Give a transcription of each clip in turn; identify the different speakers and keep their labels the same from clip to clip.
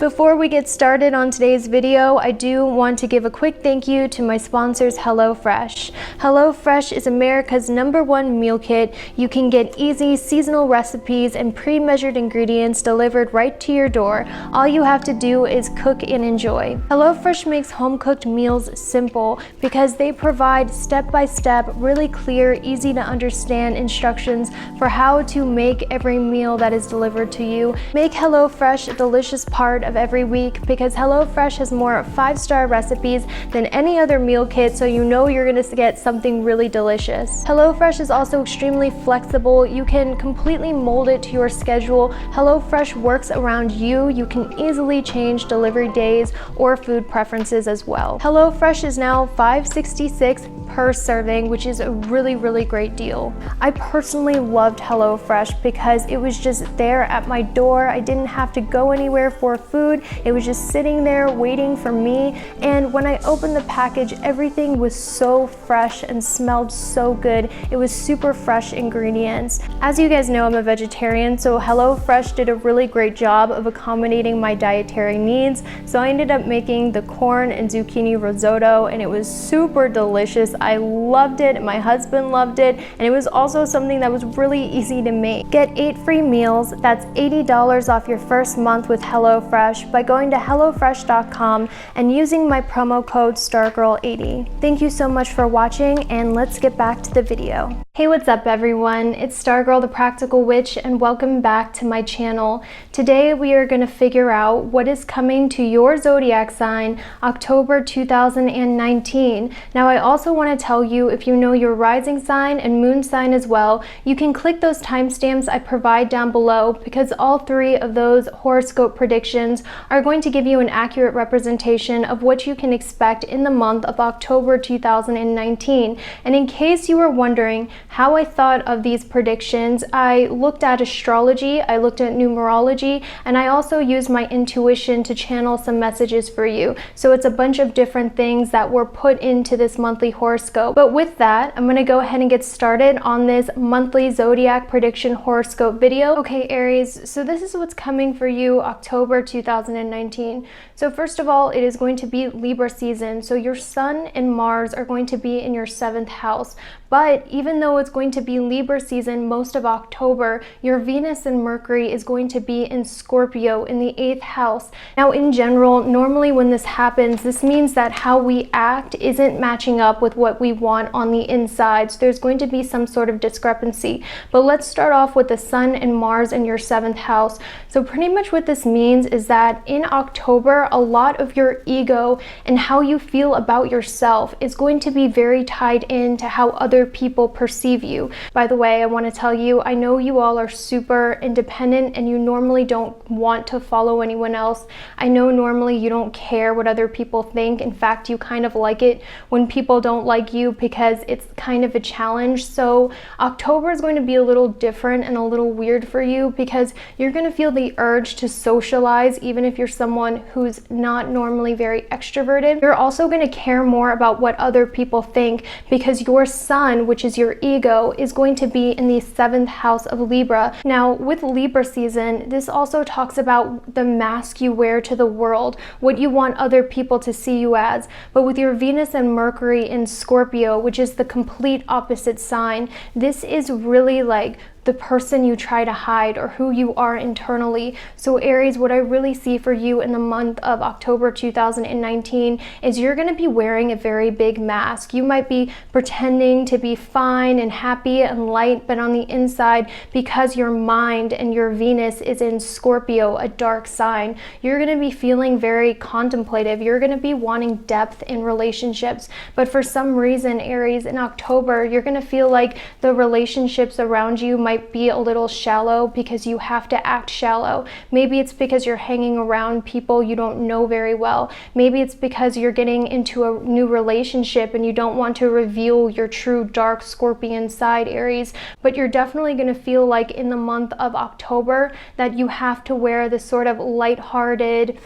Speaker 1: Before we get started on today's video, I do want to give a quick thank you to my sponsors, HelloFresh. HelloFresh is America's #1 meal kit. You can get easy seasonal recipes and pre-measured ingredients delivered right to your door. All you have to do is cook and enjoy. HelloFresh makes home-cooked meals simple because they provide step-by-step, really clear, easy to understand instructions for how to make every meal that is delivered to you. Make HelloFresh a delicious part of every week because HelloFresh has more 5-star recipes than any other meal kit, so you know you're going to get something really delicious. HelloFresh is also extremely flexible. You can completely mold it to your schedule. HelloFresh works around you. You can easily change delivery days or food preferences as well. HelloFresh is now $5.66 per serving, which is a really great deal. I personally loved HelloFresh because it was just there at my door. I didn't have to go anywhere for food. It was just sitting there waiting for me, and when I opened the package, everything was so fresh and smelled so good. It was super fresh ingredients. As you guys know, I'm a vegetarian, so HelloFresh did a really great job of accommodating my dietary needs. So I ended up making the corn and zucchini risotto, and it was super delicious. I loved it, my husband loved it, and it was also something that was really easy to make. Get 8 free meals. That's $80 off your first month with HelloFresh by going to HelloFresh.com and using my promo code Stargirl80. Thank you so much for watching, and let's get back to the video. Hey, what's up everyone? It's Stargirl the Practical Witch, and welcome back to my channel. Today we are going to figure out what is coming to your zodiac sign October 2019. Now I also want to tell you, if you know your rising sign and moon sign as well, you can click those timestamps I provide down below because all 3 of those horoscope predictions are going to give you an accurate representation of what you can expect in the month of October 2019. And in case you were wondering how I thought of these predictions, I looked at astrology, I looked at numerology, and I also used my intuition to channel some messages for you. So it's a bunch of different things that were put into this monthly horoscope. But with that, I'm going to go ahead and get started on this monthly zodiac prediction horoscope video. Okay, Aries, so this is what's coming for you October 2019. So first of all, it is going to be Libra season. So your Sun and Mars are going to be in your 7th house. But even though it's going to be Libra season most of October, your Venus and Mercury is going to be in Scorpio in the 8th house. Now in general, normally when this happens, this means that how we act isn't matching up with what we want on the inside. So there's going to be some sort of discrepancy. But let's start off with the Sun and Mars in your 7th house. So pretty much what this means is that in October, a lot of your ego and how you feel about yourself is going to be very tied into how other people perceive you. By the way, I want to tell you, I know you all are super independent and you normally don't want to follow anyone else. I know normally you don't care what other people think. In fact, you kind of like it when people don't like you because it's kind of a challenge. So October is going to be a little different and a little weird for you because you're going to feel the urge to socialize even if you're someone who's not normally very extroverted. You're also going to care more about what other people think because your Sun, which is your ego, is going to be in the 7th house of Libra. Now with Libra season, this also talks about the mask you wear to the world, what you want other people to see you as. But with your Venus and Mercury in Scorpio, which is the complete opposite sign, this is really like the person you try to hide or who you are internally. So Aries, what I really see for you in the month of October 2019 is you're going to be wearing a very big mask. You might be pretending to be fine and happy and light, but on the inside, because your mind and your Venus is in Scorpio, a dark sign, you're going to be feeling very contemplative. You're going to be wanting depth in relationships. But for some reason, Aries, in October, you're going to feel like the relationships around you might be a little shallow because you have to act shallow. Maybe it's because you're hanging around people you don't know very well. Maybe it's because you're getting into a new relationship and you don't want to reveal your true dark Scorpion side, Aries. But you're definitely going to feel like in the month of October that you have to wear this sort of lighthearted,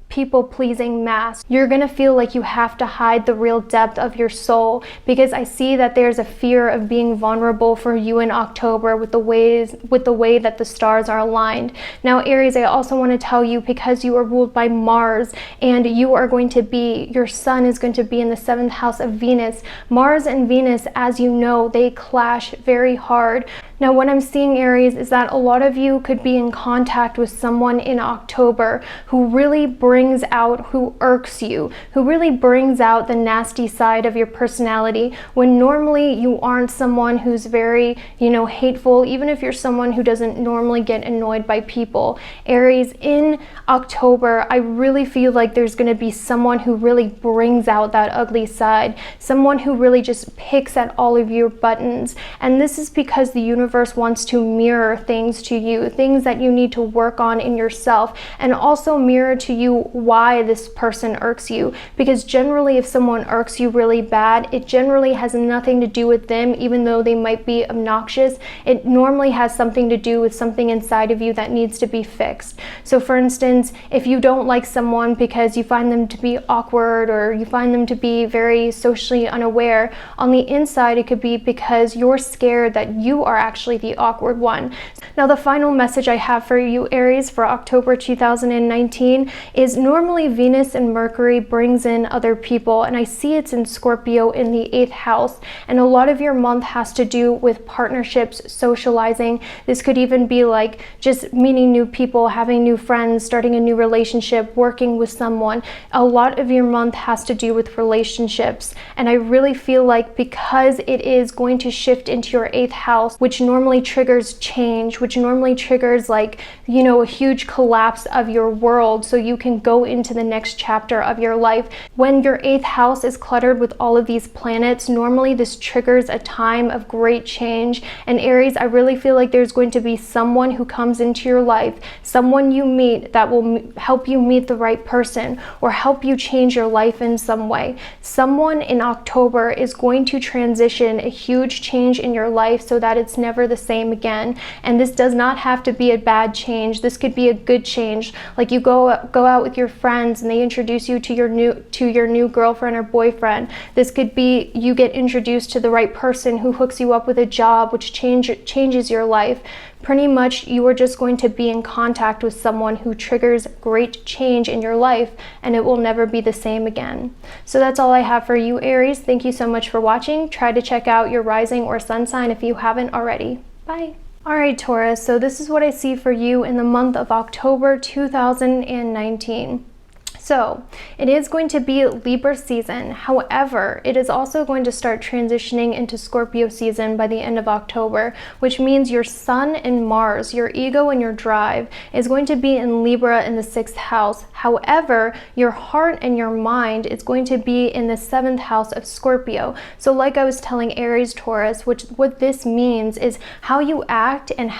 Speaker 1: people-pleasing mask. You're gonna feel like you have to hide the real depth of your soul, because I see that there's a fear of being vulnerable for you in October with the way that the stars are aligned. Now, Aries, I also want to tell you, because you are ruled by Mars, and your sun is going to be in the 7th house of Venus. Mars and Venus, as you know, they clash very hard. Now, what I'm seeing, Aries, is that a lot of you could be in contact with someone in October who really irks you, who really brings out the nasty side of your personality, when normally you aren't someone who's very, hateful, even if you're someone who doesn't normally get annoyed by people. Aries, in October, I really feel like there's going to be someone who really brings out that ugly side, someone who really just picks at all of your buttons. And this is because the universe wants to mirror things to you, things that you need to work on in yourself, and also mirror to you why this person irks you. Because generally, if someone irks you really bad, it generally has nothing to do with them, even though they might be obnoxious. It normally has something to do with something inside of you that needs to be fixed. So for instance, if you don't like someone because you find them to be awkward, or you find them to be very socially unaware, on the inside it could be because you're scared that you are actually the awkward one. Now, the final message I have for you, Aries, for October 2019 is normally Venus and Mercury brings in other people, and I see it's in Scorpio in the 8th house, and a lot of your month has to do with partnerships, socializing. This could even be like just meeting new people, having new friends, starting a new relationship, working with someone. A lot of your month has to do with relationships, and I really feel like because it is going to shift into your 8th house, which normally triggers change, which normally triggers a huge collapse of your world, so you can go into the next chapter of your life. When your 8th house is cluttered with all of these planets, normally this triggers a time of great change. And Aries, I really feel like there's going to be someone who comes into your life, someone you meet that will help you meet the right person, or help you change your life in some way. Someone in October is going to transition a huge change in your life so that it's never the same again. And this does not have to be a bad change. This could be a good change. Like you go out with your friends and they introduce you to your new girlfriend or boyfriend. This could be you get introduced to the right person who hooks you up with a job, which changes your life. Pretty much you are just going to be in contact with someone who triggers great change in your life, and it will never be the same again. So that's all I have for you, Aries. Thank you so much for watching. Try to check out your rising or sun sign if you haven't already. Bye. Alright, Taurus, so this is what I see for you in the month of October 2019. So it is going to be Libra season. However, it is also going to start transitioning into Scorpio season by the end of October, which means your sun and Mars, your ego and your drive, is going to be in Libra in the 6th house. However, your heart and your mind is going to be in the 7th house of Scorpio. So like I was telling Aries, Taurus, what this means is how you act and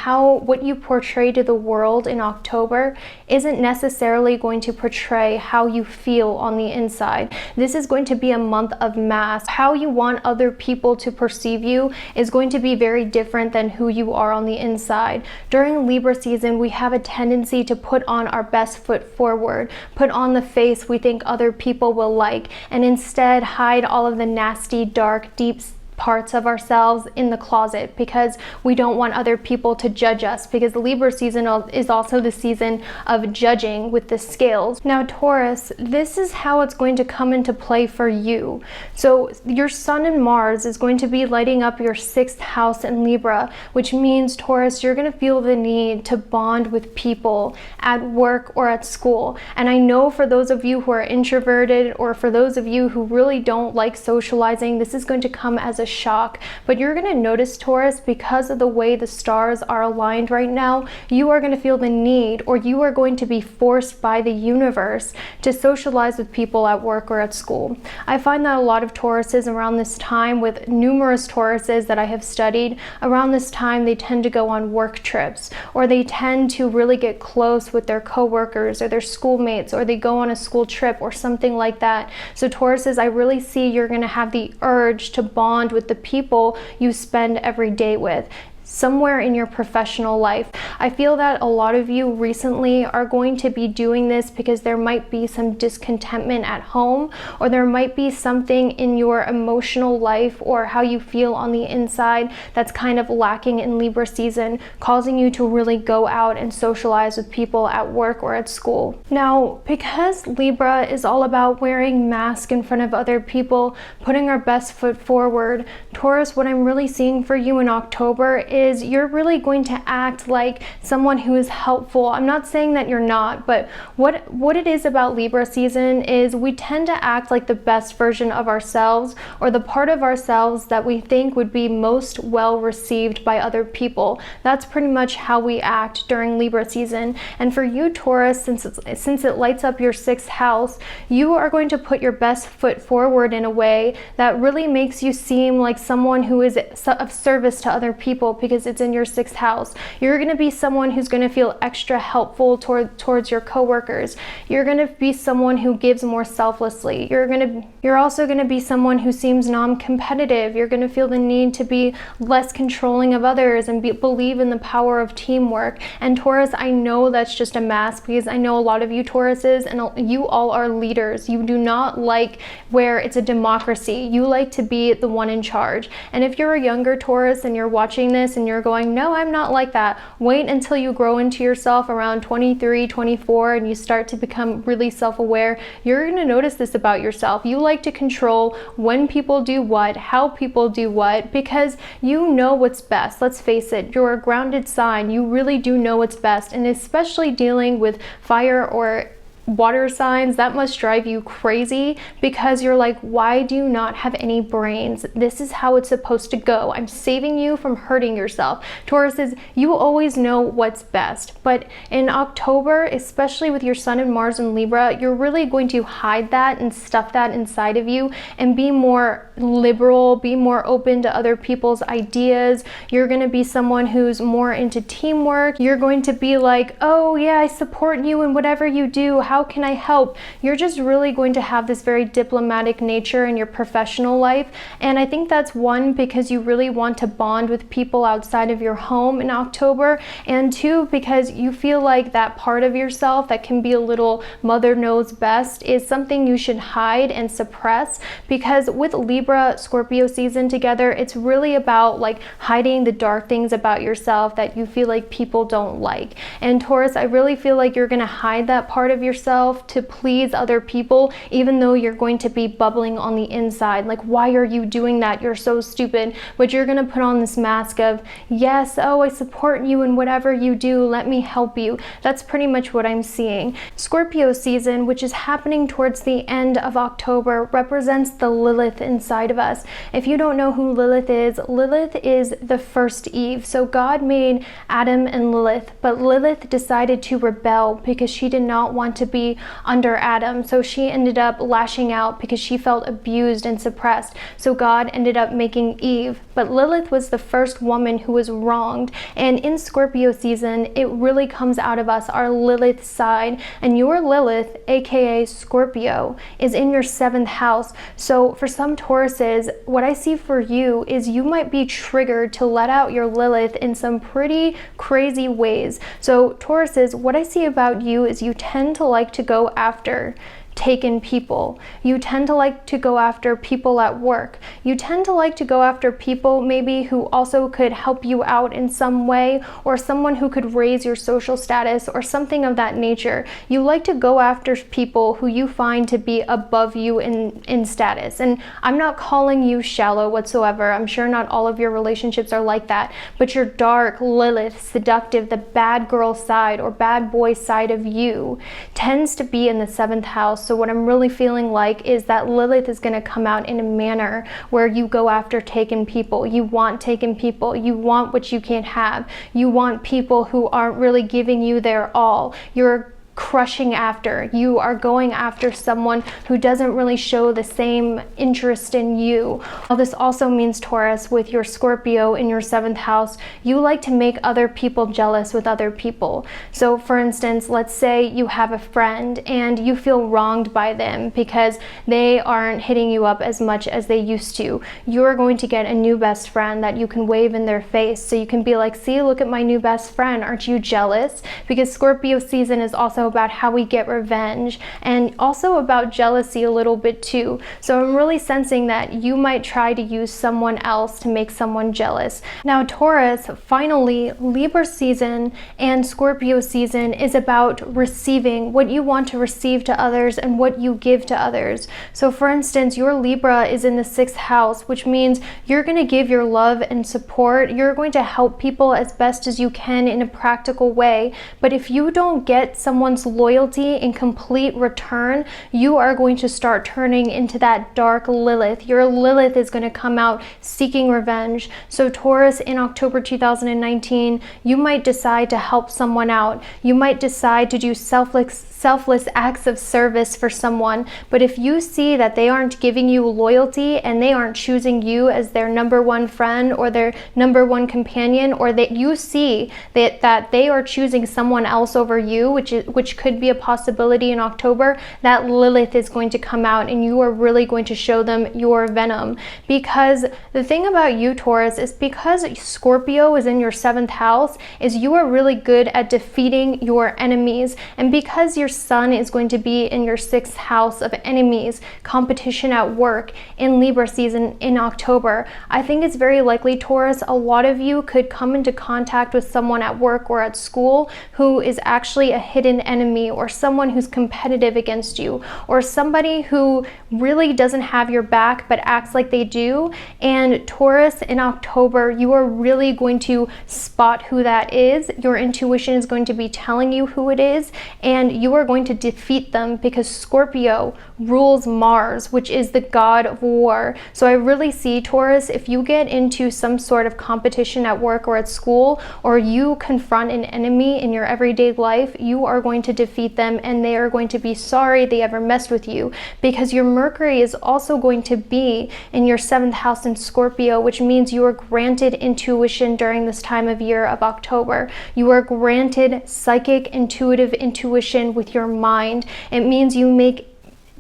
Speaker 1: what you portray to the world in October isn't necessarily going to portray how you feel on the inside. This is going to be a month of masks. How you want other people to perceive you is going to be very different than who you are on the inside. During Libra season, we have a tendency to put on our best foot forward, put on the face we think other people will like, and instead hide all of the nasty, dark, deep parts of ourselves in the closet, because we don't want other people to judge us, because the Libra season is also the season of judging with the scales. Now, Taurus, this is how it's going to come into play for you. So your sun and Mars is going to be lighting up your 6th house in Libra, which means, Taurus, you're going to feel the need to bond with people at work or at school. And I know for those of you who are introverted, or for those of you who really don't like socializing, this is going to come as a shock. But you're going to notice, Taurus, because of the way the stars are aligned right now, you are going to feel the need, or you are going to be forced by the universe to socialize with people at work or at school. I find that a lot of Tauruses around this time, with numerous Tauruses that I have studied, around this time they tend to go on work trips, or they tend to really get close with their coworkers or their schoolmates, or they go on a school trip or something like that. So Tauruses, I really see you're going to have the urge to bond with the people you spend every day with. somewhere in your professional life. I feel that a lot of you recently are going to be doing this because there might be some discontentment at home, or there might be something in your emotional life or how you feel on the inside that's kind of lacking in Libra season, causing you to really go out and socialize with people at work or at school. Now, because Libra is all about wearing masks in front of other people, putting our best foot forward, Taurus, what I'm really seeing for you in October is you're really going to act like someone who is helpful. I'm not saying that you're not, but what it is about Libra season is we tend to act like the best version of ourselves, or the part of ourselves that we think would be most well received by other people. That's pretty much how we act during Libra season. And for you, Taurus, since it lights up your 6th house, you are going to put your best foot forward in a way that really makes you seem like someone who is of service to other people, because it's in your 6th house. You're going to be someone who's going to feel extra helpful towards your coworkers. You're going to be someone who gives more selflessly. You're also going to be someone who seems non-competitive. You're going to feel the need to be less controlling of others and believe in the power of teamwork. And Taurus, I know that's just a mask, because I know a lot of you Tauruses, and you all are leaders. You do not like where it's a democracy. You like to be the one in charge. And if you're a younger Taurus and you're watching this and you're going, no, I'm not like that, wait until you grow into yourself around 23, 24, and you start to become really self-aware. You're going to notice this about yourself. You like to control when people do what, how people do what, because you know what's best. Let's face it, you're a grounded sign. You really do know what's best, and especially dealing with fire or water signs, that must drive you crazy, because you're like, why do you not have any brains? This is how it's supposed to go. I'm saving you from hurting yourself. Tauruses, you always know what's best, but in October, especially with your Sun and Mars in Libra, you're really going to hide that and stuff that inside of you and be more liberal, be more open to other people's ideas. You're going to be someone who's more into teamwork. You're going to be like, oh yeah, I support you in whatever you do. How can I help? You're just really going to have this very diplomatic nature in your professional life. And I think that's one, because you really want to bond with people outside of your home in October, and two, because you feel like that part of yourself that can be a little mother knows best is something you should hide and suppress, because with Libra Scorpio season together, it's really about like hiding the dark things about yourself that you feel like people don't like. And Taurus, I really feel like you're going to hide that part of yourself to please other people, even though you're going to be bubbling on the inside. Like, why are you doing that? You're so stupid. But you're going to put on this mask of, yes, oh, I support you in whatever you do. Let me help you. That's pretty much what I'm seeing. Scorpio season, which is happening towards the end of October, represents the Lilith inside of us. If you don't know who Lilith is the first Eve. So God made Adam and Lilith, but Lilith decided to rebel because she did not want to be under Adam. So she ended up lashing out because she felt abused and suppressed. So God ended up making Eve. But Lilith was the first woman who was wronged. And in Scorpio season, it really comes out of us, our Lilith side. And your Lilith, aka Scorpio, is in your 7th house. So for some Tauruses, what I see for you is you might be triggered to let out your Lilith in some pretty crazy ways. So Tauruses, what I see about you is you tend to like to go after taken people. You tend to like to go after people at work. You tend to like to go after people maybe who also could help you out in some way, or someone who could raise your social status or something of that nature. You like to go after people who you find to be above you in status. And I'm not calling you shallow whatsoever. I'm sure not all of your relationships are like that, but your dark Lilith, seductive, the bad girl side or bad boy side of you tends to be in the 7th house. So what I'm really feeling like is that Lilith is going to come out in a manner where you go after taken people. You want taken people. You want what you can't have. You want people who aren't really giving you their all. You're crushing after. You are going after someone who doesn't really show the same interest in you. Now, this also means, Taurus, with your Scorpio in your 7th house, you like to make other people jealous with other people. So for instance, let's say you have a friend and you feel wronged by them because they aren't hitting you up as much as they used to. You're going to get a new best friend that you can wave in their face, so you can be like, see, look at my new best friend, aren't you jealous? Because Scorpio season is also about how we get revenge, and also about jealousy a little bit too. So I'm really sensing that you might try to use someone else to make someone jealous. Now Taurus, finally, Libra season and Scorpio season is about receiving what you want to receive to others and what you give to others. So for instance, your Libra is in the 6th house, which means you're going to give your love and support. You're going to help people as best as you can in a practical way. But if you don't get someone's loyalty in complete return, you are going to start turning into that dark Lilith. Your Lilith is going to come out seeking revenge. So Taurus, in October 2019, you might decide to help someone out. You might decide to do selfless acts of service for someone. But if you see that they aren't giving you loyalty and they aren't choosing you as their number one friend or their number one companion, or that you see that they are choosing someone else over you, which could be a possibility in October, that Lilith is going to come out and you are really going to show them your venom. Because the thing about you, Taurus, is because Scorpio is in your 7th house, is you are really good at defeating your enemies. And because your sun is going to be in your 6th house of enemies, competition at work, in Libra season in October, I think it's very likely, Taurus, a lot of you could come into contact with someone at work or at school who is actually a hidden enemy, or someone who's competitive against you, or somebody who really doesn't have your back but acts like they do. And Taurus, in October, you are really going to spot who that is. Your intuition is going to be telling you who it is, and you are going to defeat them, because Scorpio rules Mars, which is the god of war. So I really see, Taurus, if you get into some sort of competition at work or at school, or you confront an enemy in your everyday life, you are going to defeat them, and they are going to be sorry they ever messed with you, because your Mercury is also going to be in your 7th house in Scorpio, which means you are granted intuition during this time of year of October. You are granted psychic, intuitive intuition with your mind. It means you make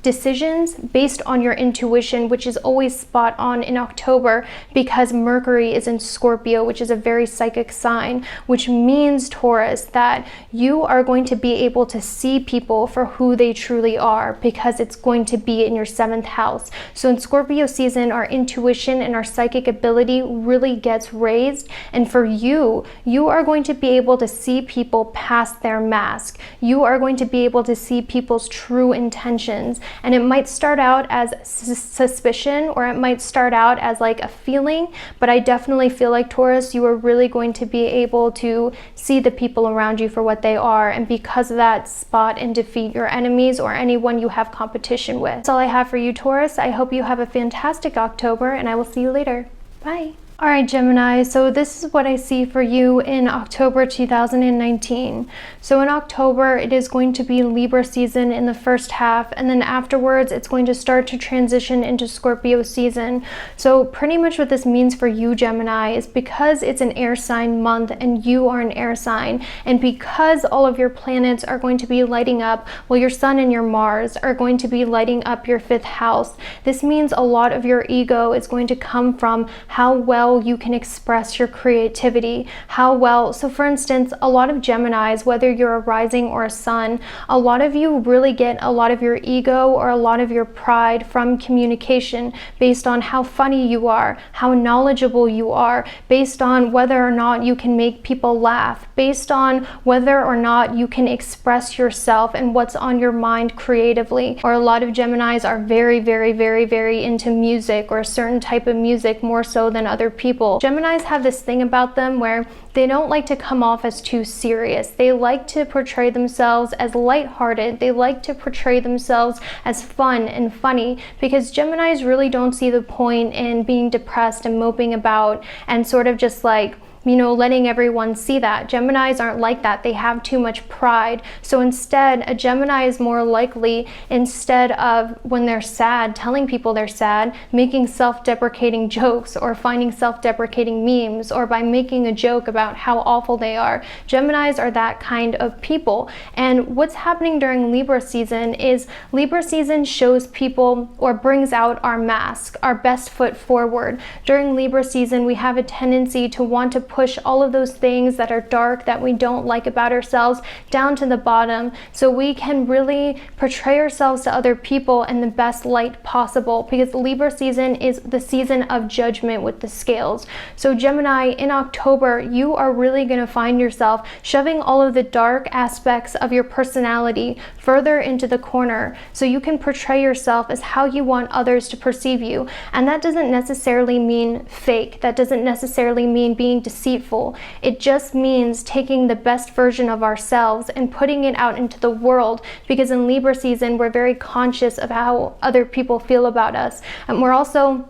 Speaker 1: decisions based on your intuition, which is always spot on in October, because Mercury is in Scorpio, which is a very psychic sign, which means, Taurus, that you are going to be able to see people for who they truly are, because it's going to be in your 7th house. So in Scorpio season, our intuition and our psychic ability really gets raised, and for you, you are going to be able to see people past their mask. You are going to be able to see people's true intentions. And it might start out as suspicion, or it might start out as like a feeling, but I definitely feel like, Taurus, you are really going to be able to see the people around you for what they are, and because of that, spot and defeat your enemies or anyone you have competition with. That's all I have for you, Taurus. I hope you have a fantastic October, and I will see you later. Bye. All right, Gemini, so this is what I see for you in October 2019. So in October, it is going to be Libra season in the first half, and then afterwards, it's going to start to transition into Scorpio season. So pretty much what this means for you, Gemini, is because it's an air sign month and you are an air sign, and because all of your planets are going to be lighting up, well, your sun and your Mars are going to be lighting up your 5th house. This means a lot of your ego is going to come from how well you can express your creativity, so for instance, a lot of Geminis, whether you're a rising or a sun, a lot of you really get a lot of your ego or a lot of your pride from communication, based on how funny you are, how knowledgeable you are, based on whether or not you can make people laugh, based on whether or not you can express yourself and what's on your mind creatively. Or a lot of Geminis are very, very, very, very into music, or a certain type of music more so than other people. Geminis have this thing about them where they don't like to come off as too serious. They like to portray themselves as lighthearted. They like to portray themselves as fun and funny, because Geminis really don't see the point in being depressed and moping about and sort of just like letting everyone see that. Geminis aren't like that. They have too much pride. So instead, a Gemini is more likely, instead of when they're sad, telling people they're sad, making self-deprecating jokes or finding self-deprecating memes, or by making a joke about how awful they are. Geminis are that kind of people. And what's happening during Libra season is Libra season shows people, or brings out our mask, our best foot forward. During Libra season, we have a tendency to want to push all of those things that are dark, that we don't like about ourselves, down to the bottom, so we can really portray ourselves to other people in the best light possible, because Libra season is the season of judgment with the scales. So Gemini, in October, you are really going to find yourself shoving all of the dark aspects of your personality further into the corner, so you can portray yourself as how you want others to perceive you. And that doesn't necessarily mean fake. That doesn't necessarily mean being deceitful. It just means taking the best version of ourselves and putting it out into the world, because in Libra season, we're very conscious of how other people feel about us. And we're also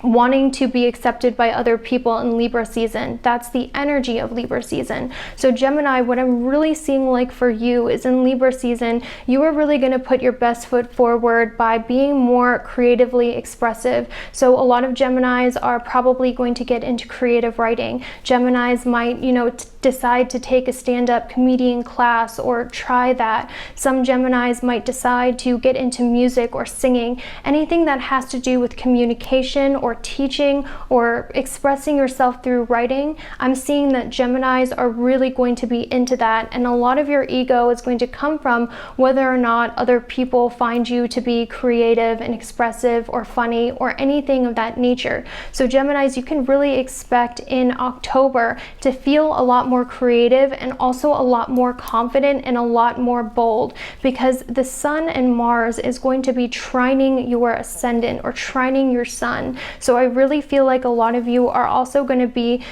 Speaker 1: wanting to be accepted by other people in Libra season. That's the energy of Libra season. So Gemini, what I'm really seeing like for you is in Libra season, you are really going to put your best foot forward by being more creatively expressive. So a lot of Geminis are probably going to get into creative writing. Geminis might, decide to take a stand-up comedian class or try that. Some Geminis might decide to get into music or singing. Anything that has to do with communication or teaching or expressing yourself through writing, I'm seeing that Geminis are really going to be into that, and a lot of your ego is going to come from whether or not other people find you to be creative and expressive or funny or anything of that nature. So Geminis, you can really expect in October to feel a lot more creative and also a lot more confident and a lot more bold, because the Sun and Mars is going to be trining your ascendant or trining your sun. So I really feel like a lot of you are also going to be,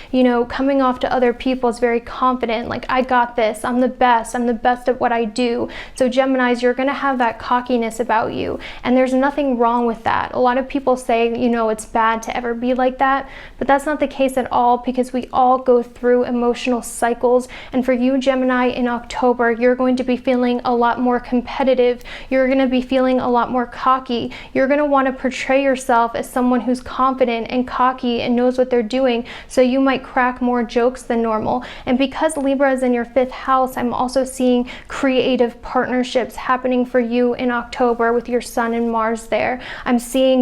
Speaker 1: coming off to other people as very confident, like, I got this, I'm the best at what I do. So Geminis, you're going to have that cockiness about you, and there's nothing wrong with that. A lot of people say, it's bad to ever be like that, but that's not the case at all, because we all go through emotional cycles. And for you, Gemini, in October, you're going to be feeling a lot more competitive. You're going to be feeling a lot more cocky. You're going to want to portray yourself as someone who's confident and cocky and knows what they're doing, so you might crack more jokes than normal. And because Libra is in your 5th house, I'm also seeing creative partnerships happening for you in October with your Sun and Mars there. I'm seeing,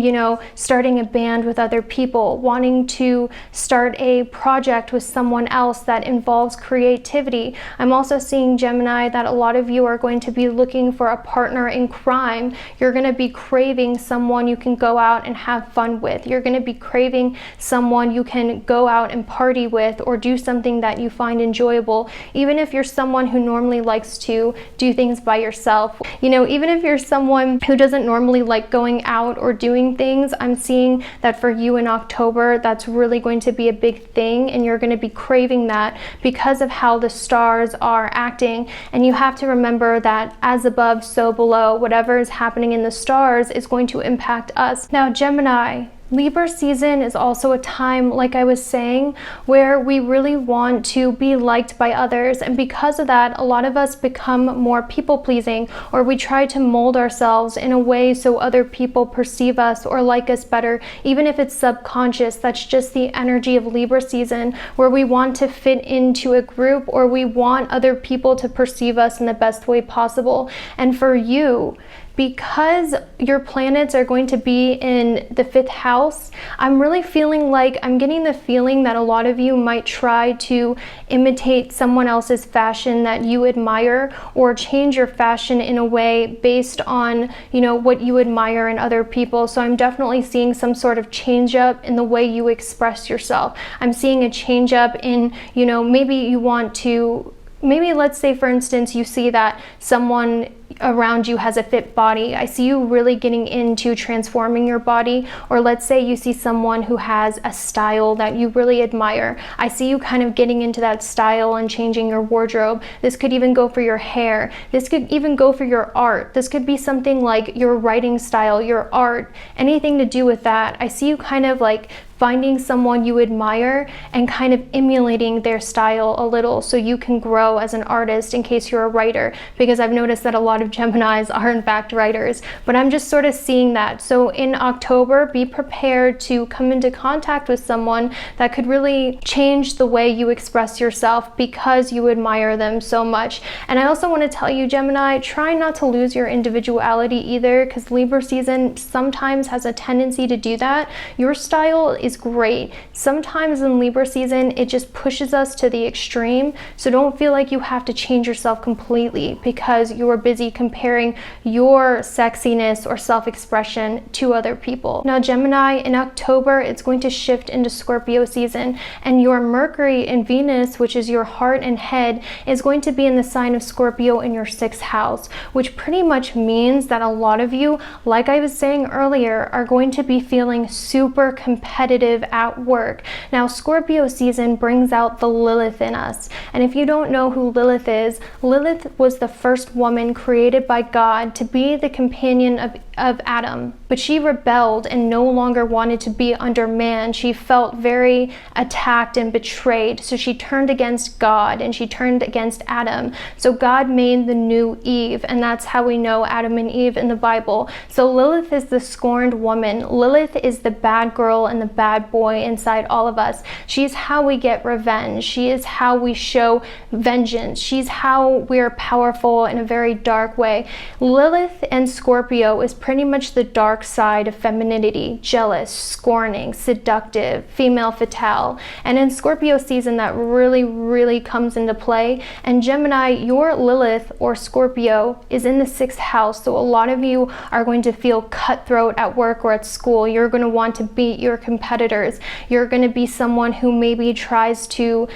Speaker 1: starting a band with other people, wanting to start a project with someone else that involves creativity. I'm also seeing, Gemini, that a lot of you are going to be looking for a partner in crime. You're going to be craving someone you can go out and have fun with. You're going to be craving someone you can go out and party with or do something that you find enjoyable, even if you're someone who normally likes to do things by yourself. Even if you're someone who doesn't normally like going out or doing things, I'm seeing that for you in October, that's really going to be a big thing, and you're going to be craving that because of how the stars are acting. And you have to remember that as above, so below. Whatever is happening in the stars is going to impact us. Now, Gemini, Libra season is also a time, like I was saying, where we really want to be liked by others, and because of that, a lot of us become more people-pleasing, or we try to mold ourselves in a way so other people perceive us or like us better, even if it's subconscious. That's just the energy of Libra season, where we want to fit into a group, or we want other people to perceive us in the best way possible. And for you, because your planets are going to be in the 5th house, I'm really feeling like, I'm getting the feeling that a lot of you might try to imitate someone else's fashion that you admire, or change your fashion in a way based on, what you admire in other people. So I'm definitely seeing some sort of change up in the way you express yourself. I'm seeing a change up in, maybe you want to, maybe let's say, for instance, you see that someone around you has a fit body. I see you really getting into transforming your body, or let's say you see someone who has a style that you really admire. I see you kind of getting into that style and changing your wardrobe. This could even go for your hair. This could even go for your art. This could be something like your writing style, your art, anything to do with that. I see you kind of like finding someone you admire and kind of emulating their style a little so you can grow as an artist in case you're a writer, because I've noticed that a lot of Geminis are in fact writers, but I'm just sort of seeing that. So in October, be prepared to come into contact with someone that could really change the way you express yourself because you admire them so much. And I also want to tell you, Gemini, try not to lose your individuality either, because Libra season sometimes has a tendency to do that. Your style is great. Sometimes in Libra season, it just pushes us to the extreme. So don't feel like you have to change yourself completely because you're busy comparing your sexiness or self-expression to other people. Now, Gemini, in October, it's going to shift into Scorpio season, and your Mercury and Venus, which is your heart and head, is going to be in the sign of Scorpio in your 6th house, which pretty much means that a lot of you, like I was saying earlier, are going to be feeling super competitive at work. Now, Scorpio season brings out the Lilith in us. And if you don't know who Lilith is, Lilith was the first woman created by God to be the companion of Adam, but she rebelled and no longer wanted to be under man. She felt very attacked and betrayed, so she turned against God and she turned against Adam. So God made the new Eve, and that's how we know Adam and Eve in the Bible. So Lilith is the scorned woman. Lilith is the bad girl and the bad boy inside all of us. She's how we get revenge. She is how we show vengeance. She's how we're powerful in a very dark way. Lilith and Scorpio is pretty much the dark side of femininity: jealous, scorning, seductive, female fatale. And in Scorpio season, that really comes into play. And Gemini, your Lilith or Scorpio is in the 6th house. So a lot of you are going to feel cutthroat at work or at school. You're going to want to beat your competitors. You're going to be someone who maybe tries to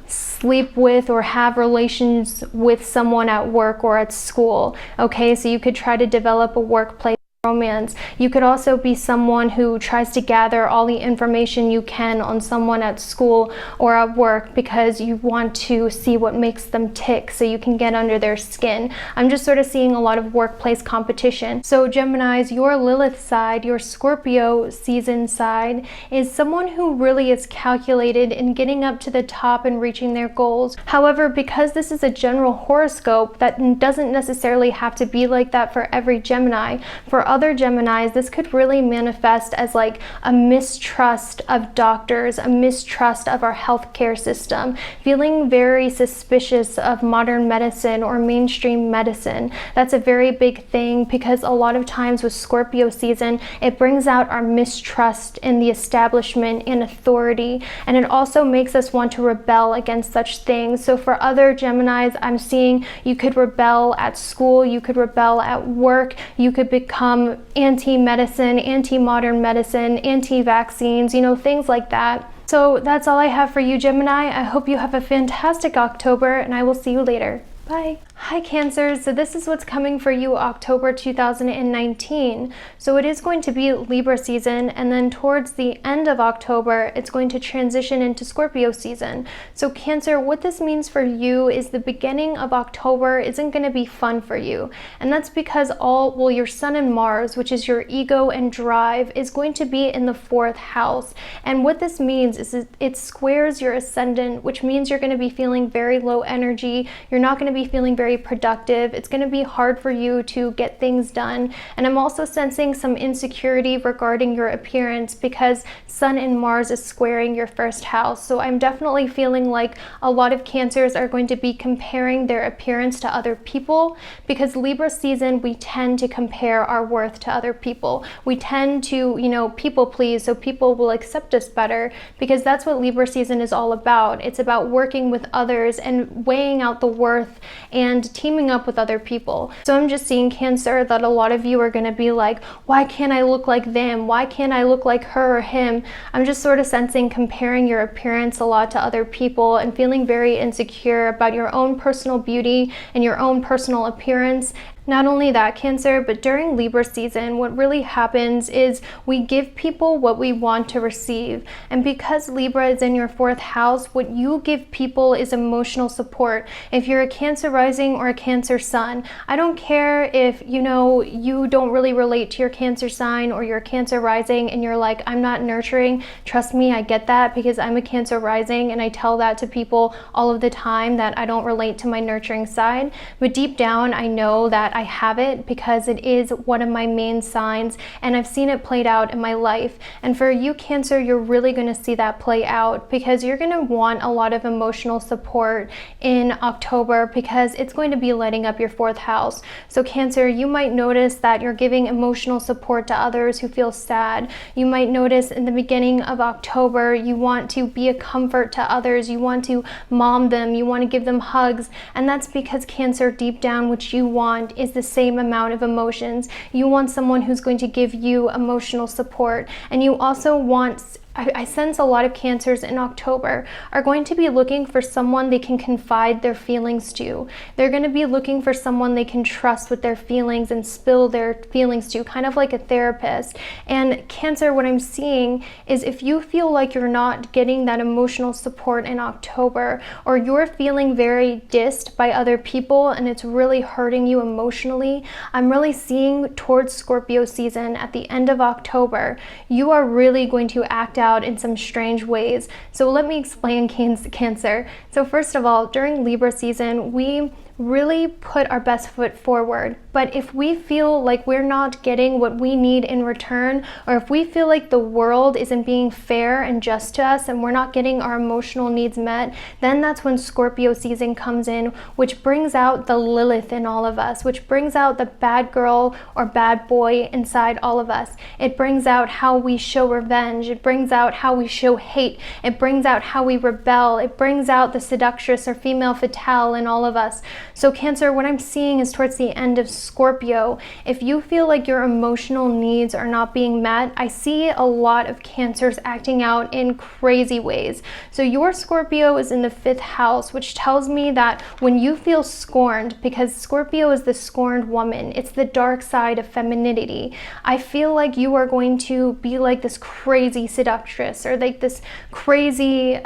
Speaker 1: sleep with or have relations with someone at work or at school. Okay, so you could try to develop a workplace romance. You could also be someone who tries to gather all the information you can on someone at school or at work because you want to see what makes them tick so you can get under their skin. I'm just sort of seeing a lot of workplace competition. So Geminis, your Lilith side, your Scorpio season side, is someone who really is calculated in getting up to the top and reaching their goals. However, because this is a general horoscope, that doesn't necessarily have to be like that for every Gemini. For other Geminis, this could really manifest as like a mistrust of doctors, a mistrust of our healthcare system, feeling very suspicious of modern medicine or mainstream medicine. That's a very big thing because a lot of times with Scorpio season, it brings out our mistrust in the establishment and authority, and it also makes us want to rebel against such things. So for other Geminis, I'm seeing you could rebel at school, you could rebel at work, you could become anti-medicine, anti-modern medicine, anti-vaccines, you know, things like that. So that's all I have for you, Gemini. I hope you have a fantastic October, and I will see you later. Bye. Hi Cancers, so this is what's coming for you October 2019. So it is going to be Libra season, and then towards the end of October, it's going to transition into Scorpio season. So Cancer, what this means for you is the beginning of October isn't going to be fun for you. And that's because your Sun and Mars, which is your ego and drive, is going to be in the 4th house. And what this means is it squares your ascendant, which means you're going to be feeling very low energy. You're not going to be feeling very productive. It's going to be hard for you to get things done. And I'm also sensing some insecurity regarding your appearance because Sun and Mars is squaring your 1st house. So I'm definitely feeling like a lot of Cancers are going to be comparing their appearance to other people, because Libra season, we tend to compare our worth to other people. We tend to, people please so people will accept us better, because that's what Libra season is all about. It's about working with others and weighing out the worth and teaming up with other people. So I'm just seeing, Cancer, that a lot of you are going to be like, why can't I look like them? Why can't I look like her or him? I'm just sort of sensing comparing your appearance a lot to other people and feeling very insecure about your own personal beauty and your own personal appearance. Not only that, Cancer, but during Libra season, what really happens is we give people what we want to receive. And because Libra is in your 4th house, what you give people is emotional support. If you're a Cancer rising or a Cancer sun, I don't care if, you know, you don't really relate to your Cancer sign, or you're a Cancer rising and you're like, I'm not nurturing. Trust me, I get that, because I'm a Cancer rising and I tell that to people all of the time, that I don't relate to my nurturing side. But deep down, I know that I have it, because it is one of my main signs and I've seen it played out in my life. And for you, Cancer, you're really going to see that play out, because you're going to want a lot of emotional support in October, because it's going to be lighting up your 4th house. So Cancer, you might notice that you're giving emotional support to others who feel sad. You might notice in the beginning of October, you want to be a comfort to others. You want to mom them. You want to give them hugs. And that's because, Cancer, deep down, what you want is the same amount of emotions. You want someone who's going to give you emotional support. And you also want, I sense a lot of Cancers in October are going to be looking for someone they can confide their feelings to. They're going to be looking for someone they can trust with their feelings and spill their feelings to, kind of like a therapist. And Cancer, what I'm seeing is, if you feel like you're not getting that emotional support in October, or you're feeling very dissed by other people and it's really hurting you emotionally, I'm really seeing towards Scorpio season at the end of October, you are really going to act out in some strange ways. So let me explain, Cancer. So first of all, during Libra season, we really put our best foot forward. But if we feel like we're not getting what we need in return, or if we feel like the world isn't being fair and just to us and we're not getting our emotional needs met, then that's when Scorpio season comes in, which brings out the Lilith in all of us, which brings out the bad girl or bad boy inside all of us. It brings out how we show revenge. It brings out how we show hate. It brings out how we rebel. It brings out the seductress or female fatale in all of us. So Cancer, what I'm seeing is towards the end of Scorpio, if you feel like your emotional needs are not being met, I see a lot of Cancers acting out in crazy ways. So your Scorpio is in the 5th house, which tells me that when you feel scorned, because Scorpio is the scorned woman, it's the dark side of femininity, I feel like you are going to be like this crazy seductress, or like this crazy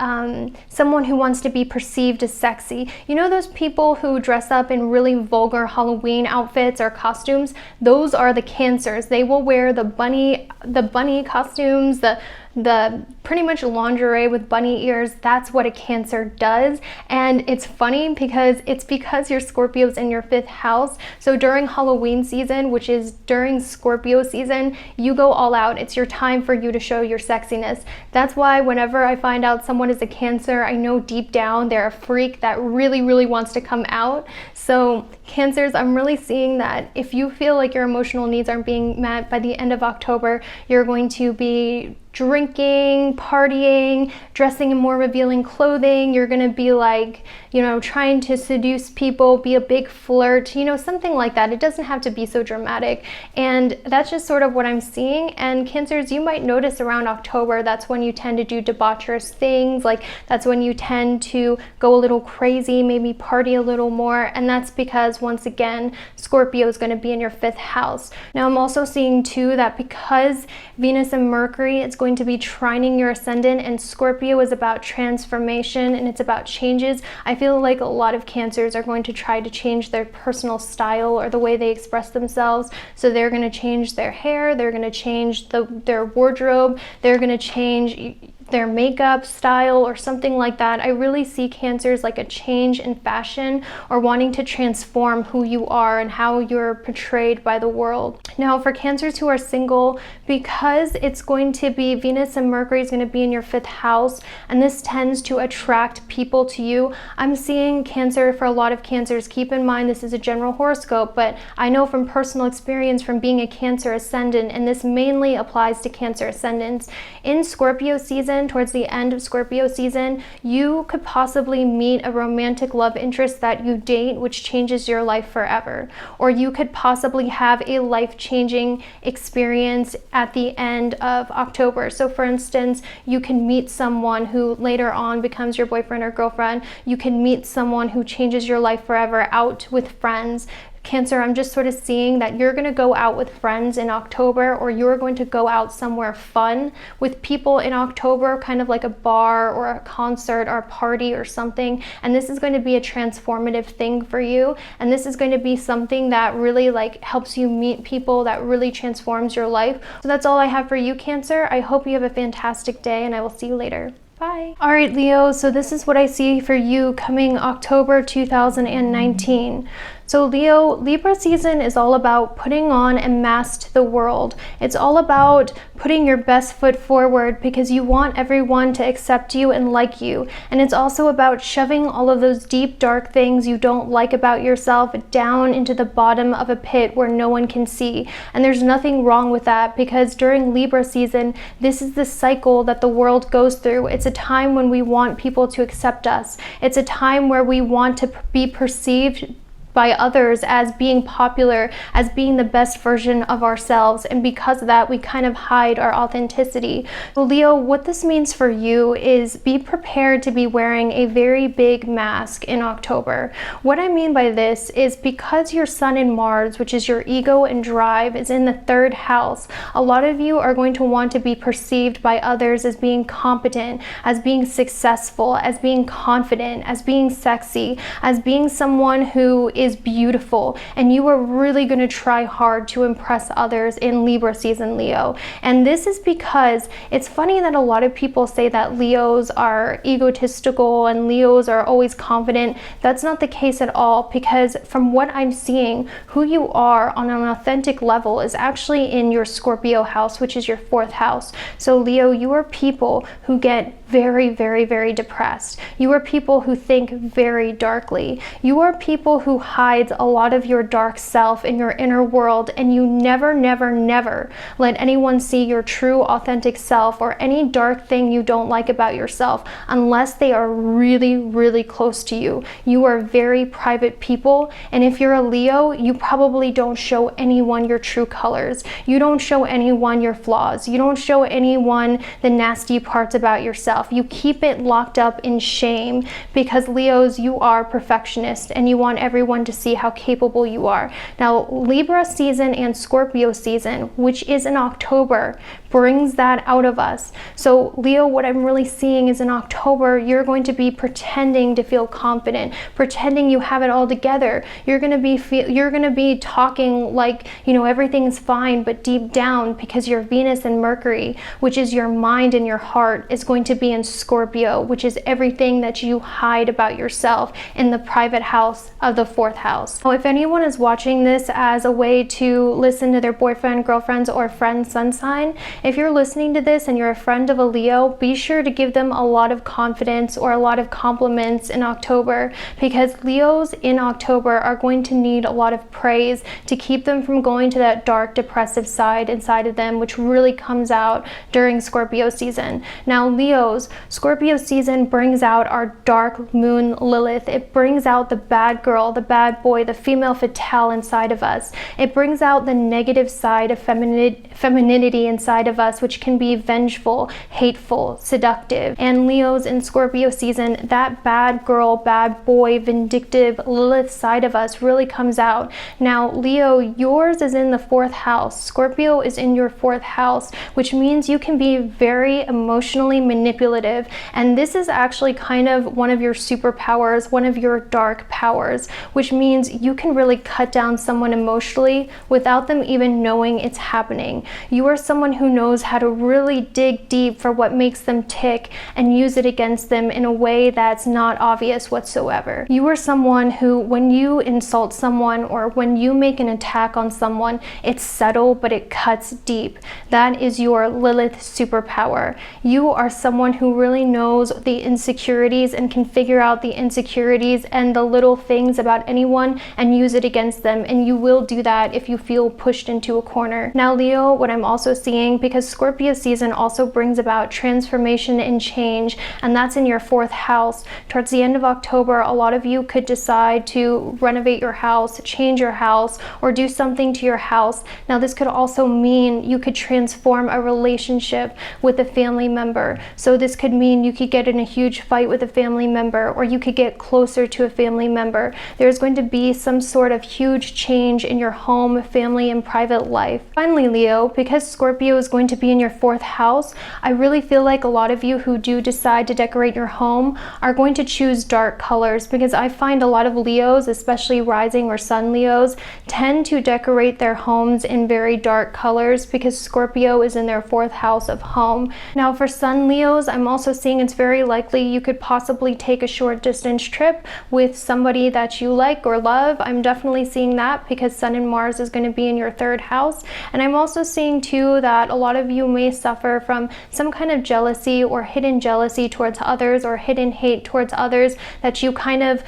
Speaker 1: someone who wants to be perceived as sexy. You know those people who dress up in really vulgar Halloween outfits or costumes? Those are the Cancers. They will wear the bunny costumes, the pretty much lingerie with bunny ears. That's what a Cancer does. And it's funny because your Scorpio's in your 5th house. So during Halloween season, which is during Scorpio season, you go all out. It's your time for you to show your sexiness. That's why whenever I find out someone is a Cancer, I know deep down they're a freak that really, really wants to come out. So Cancers, I'm really seeing that if you feel like your emotional needs aren't being met by the end of October, you're going to be drinking, partying, dressing in more revealing clothing. You're gonna be like, you know, trying to seduce people, be a big flirt, you know, something like that. It doesn't have to be so dramatic. And that's just sort of what I'm seeing. And Cancers, you might notice around October, that's when you tend to do debaucherous things. Like that's when you tend to go a little crazy, maybe party a little more. And that's because, once again, Scorpio is going to be in your 5th house. Now, I'm also seeing too that because Venus and Mercury, it's going to be trining your ascendant, and Scorpio is about transformation and it's about changes. I feel like a lot of Cancers are going to try to change their personal style or the way they express themselves. So they're going to change their hair, they're going to change their wardrobe, they're going to change their makeup style or something like that. I really see Cancers like a change in fashion, or wanting to transform who you are and how you're portrayed by the world. Now for Cancers who are single, because it's going to be Venus and Mercury is going to be in your 5th house, and this tends to attract people to you, I'm seeing Cancer, for a lot of Cancers, keep in mind this is a general horoscope, but I know from personal experience from being a Cancer ascendant, and this mainly applies to Cancer ascendants, in Scorpio season, towards the end of Scorpio season, you could possibly meet a romantic love interest that you date, which changes your life forever. Or you could possibly have a life-changing experience at the end of October. So for instance, you can meet someone who later on becomes your boyfriend or girlfriend. You can meet someone who changes your life forever, out with friends, Cancer, I'm just sort of seeing that you're going to go out with friends in October, or you're going to go out somewhere fun with people in October, kind of like a bar or a concert or a party or something. And this is going to be a transformative thing for you. And this is going to be something that really like helps you meet people, that really transforms your life. So that's all I have for you, Cancer. I hope you have a fantastic day, and I will see you later. Bye. All right, Leo, so this is what I see for you coming October 2019. So Leo, Libra season is all about putting on a mask to the world. It's all about putting your best foot forward because you want everyone to accept you and like you. And it's also about shoving all of those deep, dark things you don't like about yourself down into the bottom of a pit where no one can see. And there's nothing wrong with that, because during Libra season, this is the cycle that the world goes through. It's a time when we want people to accept us. It's a time where we want to be perceived by others as being popular, as being the best version of ourselves, and because of that we kind of hide our authenticity. So Leo, what this means for you is be prepared to be wearing a very big mask in October. What I mean by this is because your Sun and Mars, which is your ego and drive, is in the 3rd house, a lot of you are going to want to be perceived by others as being competent, as being successful, as being confident, as being sexy, as being someone who is beautiful, and you are really going to try hard to impress others in Libra season, Leo. And this is because it's funny that a lot of people say that Leos are egotistical and Leos are always confident. That's not the case at all, because from what I'm seeing, who you are on an authentic level is actually in your Scorpio house, which is your 4th house. So Leo, you are people who get very, very, very depressed. You are people who think very darkly. You are people who hide a lot of your dark self in your inner world, and you never, never, never let anyone see your true, authentic self or any dark thing you don't like about yourself unless they are really, really close to you. You are very private people, and if you're a Leo, you probably don't show anyone your true colors. You don't show anyone your flaws. You don't show anyone the nasty parts about yourself. You keep it locked up in shame, because Leos, you are perfectionists and you want everyone to see how capable you are. Now, Libra season and Scorpio season, which is in October, brings that out of us. So Leo, what I'm really seeing is in October, you're going to be pretending to feel confident, pretending you have it all together. You're going to be talking like, you know, everything's fine, but deep down, because your Venus and Mercury, which is your mind and your heart, is going to be in Scorpio, which is everything that you hide about yourself in the private house of the 4th house. Now, if anyone is watching this as a way to listen to their boyfriend, girlfriends, or friend's sun sign, if you're listening to this and you're a friend of a Leo, be sure to give them a lot of confidence or a lot of compliments in October, because Leos in October are going to need a lot of praise to keep them from going to that dark, depressive side inside of them, which really comes out during Scorpio season. Now, Leos, Scorpio season brings out our dark moon Lilith. It brings out the bad girl, the bad boy, the female fatale inside of us. It brings out the negative side of femininity inside of us, which can be vengeful, hateful, seductive. And Leos in Scorpio season, that bad girl, bad boy, vindictive Lilith side of us really comes out. Now, Leo, yours is in the 4th house. Scorpio is in your 4th house, which means you can be very emotionally manipulative. And this is actually kind of one of your superpowers, one of your dark powers, which means you can really cut down someone emotionally without them even knowing it's happening. You are someone who knows how to really dig deep for what makes them tick and use it against them in a way that's not obvious whatsoever. You are someone who, when you insult someone or when you make an attack on someone, it's subtle but it cuts deep. That is your Lilith superpower. You are someone who really knows the insecurities and can figure out the insecurities and the little things about anyone and use it against them, and you will do that if you feel pushed into a corner. Now, Leo, what I'm also seeing, because Scorpio season also brings about transformation and change, and that's in your 4th house. Towards the end of October, a lot of you could decide to renovate your house, change your house, or do something to your house. Now, this could also mean you could transform a relationship with a family member. So this could mean you could get in a huge fight with a family member, or you could get closer to a family member. There's going to be some sort of huge change in your home, family, and private life. Finally, Leo, because Scorpio is going to be in your 4th house, I really feel like a lot of you who do decide to decorate your home are going to choose dark colors, because I find a lot of Leos, especially rising or sun Leos, tend to decorate their homes in very dark colors because Scorpio is in their 4th house of home. Now, for sun Leos, I'm also seeing it's very likely you could possibly take a short distance trip with somebody that you like or love. I'm definitely seeing that because Sun and Mars is going to be in your 3rd house. And I'm also seeing too that a lot of you may suffer from some kind of jealousy or hidden jealousy towards others, or hidden hate towards others that you kind of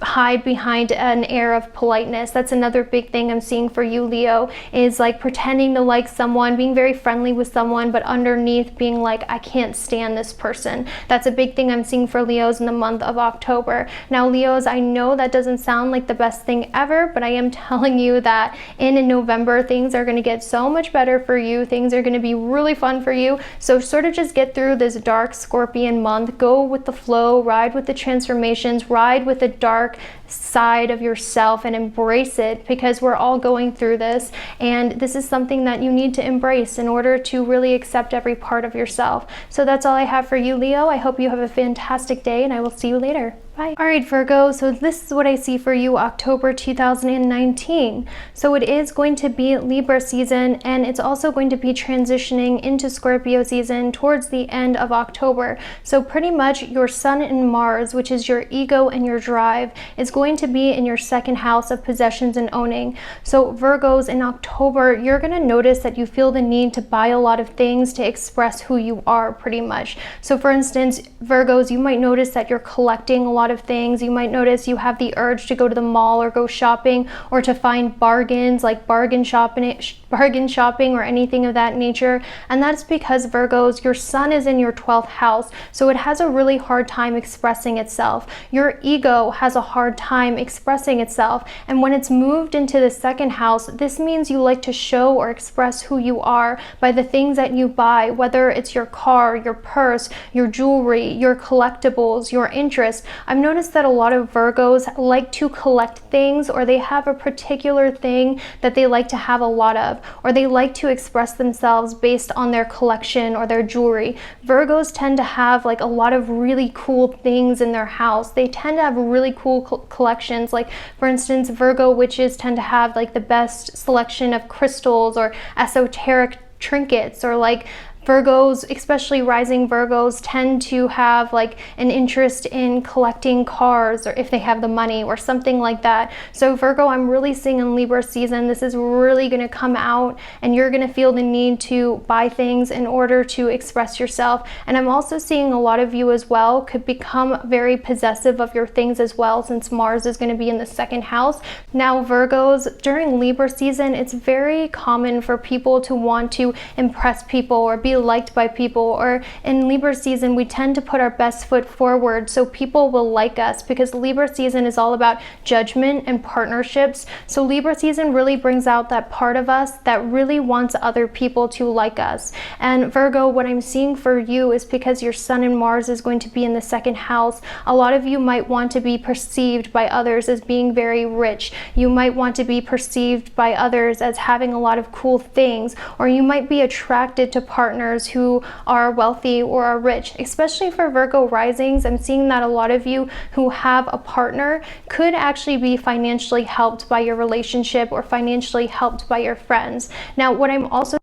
Speaker 1: hide behind an air of politeness. That's another big thing I'm seeing for you, Leo, is like pretending to like someone, being very friendly with someone, but underneath being like, I can't stand this person. That's a big thing I'm seeing for Leos in the month of October. Now, Leos, I know that doesn't sound like the best thing ever, but I am telling you that in November, things are going to get so much better for you. Things are going to be really fun for you. So sort of just get through this dark Scorpion month. Go with the flow, ride with the transformations, ride with the dark side of yourself and embrace it, because we're all going through this, and this is something that you need to embrace in order to really accept every part of yourself. So that's all I have for you, Leo. I hope you have a fantastic day, and I will see you later. Bye. All right, Virgo, so this is what I see for you October 2019. So it is going to be Libra season, and it's also going to be transitioning into Scorpio season towards the end of October. So pretty much your Sun and Mars, which is your ego and your drive, is going to be in your 2nd house of possessions and owning. So Virgos, in October, you're going to notice that you feel the need to buy a lot of things to express who you are, pretty much. So for instance, Virgos, you might notice that you're collecting a lot of things. You might notice you have the urge to go to the mall or go shopping, or to find bargains, like bargain shopping or anything of that nature. And that's because, Virgos, your Sun is in your 12th house, so it has a really hard time expressing itself. Your ego has a hard time expressing itself, and when it's moved into the 2nd house, this means you like to show or express who you are by the things that you buy, whether it's your car, your purse, your jewelry, your collectibles, your interest. I've noticed that a lot of Virgos like to collect things, or they have a particular thing that they like to have a lot of, or they like to express themselves based on their collection or their jewelry. Virgos tend to have like a lot of really cool things in their house. They tend to have really cool collections. Like for instance, Virgo witches tend to have like the best selection of crystals or esoteric trinkets, or like Virgos, especially rising Virgos, tend to have like an interest in collecting cars, or if they have the money or something like that. So Virgo, I'm really seeing in Libra season, this is really going to come out, and you're going to feel the need to buy things in order to express yourself. And I'm also seeing a lot of you as well could become very possessive of your things as well, since Mars is going to be in the 2nd house. Now Virgos, during Libra season, it's very common for people to want to impress people or be liked by people, or in Libra season we tend to put our best foot forward so people will like us, because Libra season is all about judgment and partnerships. So Libra season really brings out that part of us that really wants other people to like us. And Virgo, what I'm seeing for you is because your Sun and Mars is going to be in the 2nd house, a lot of you might want to be perceived by others as being very rich. You might want to be perceived by others as having a lot of cool things, or you might be attracted to partners who are wealthy or are rich. Especially for Virgo risings, I'm seeing that a lot of you who have a partner could actually be financially helped by your relationship or financially helped by your friends. Now, what I'm also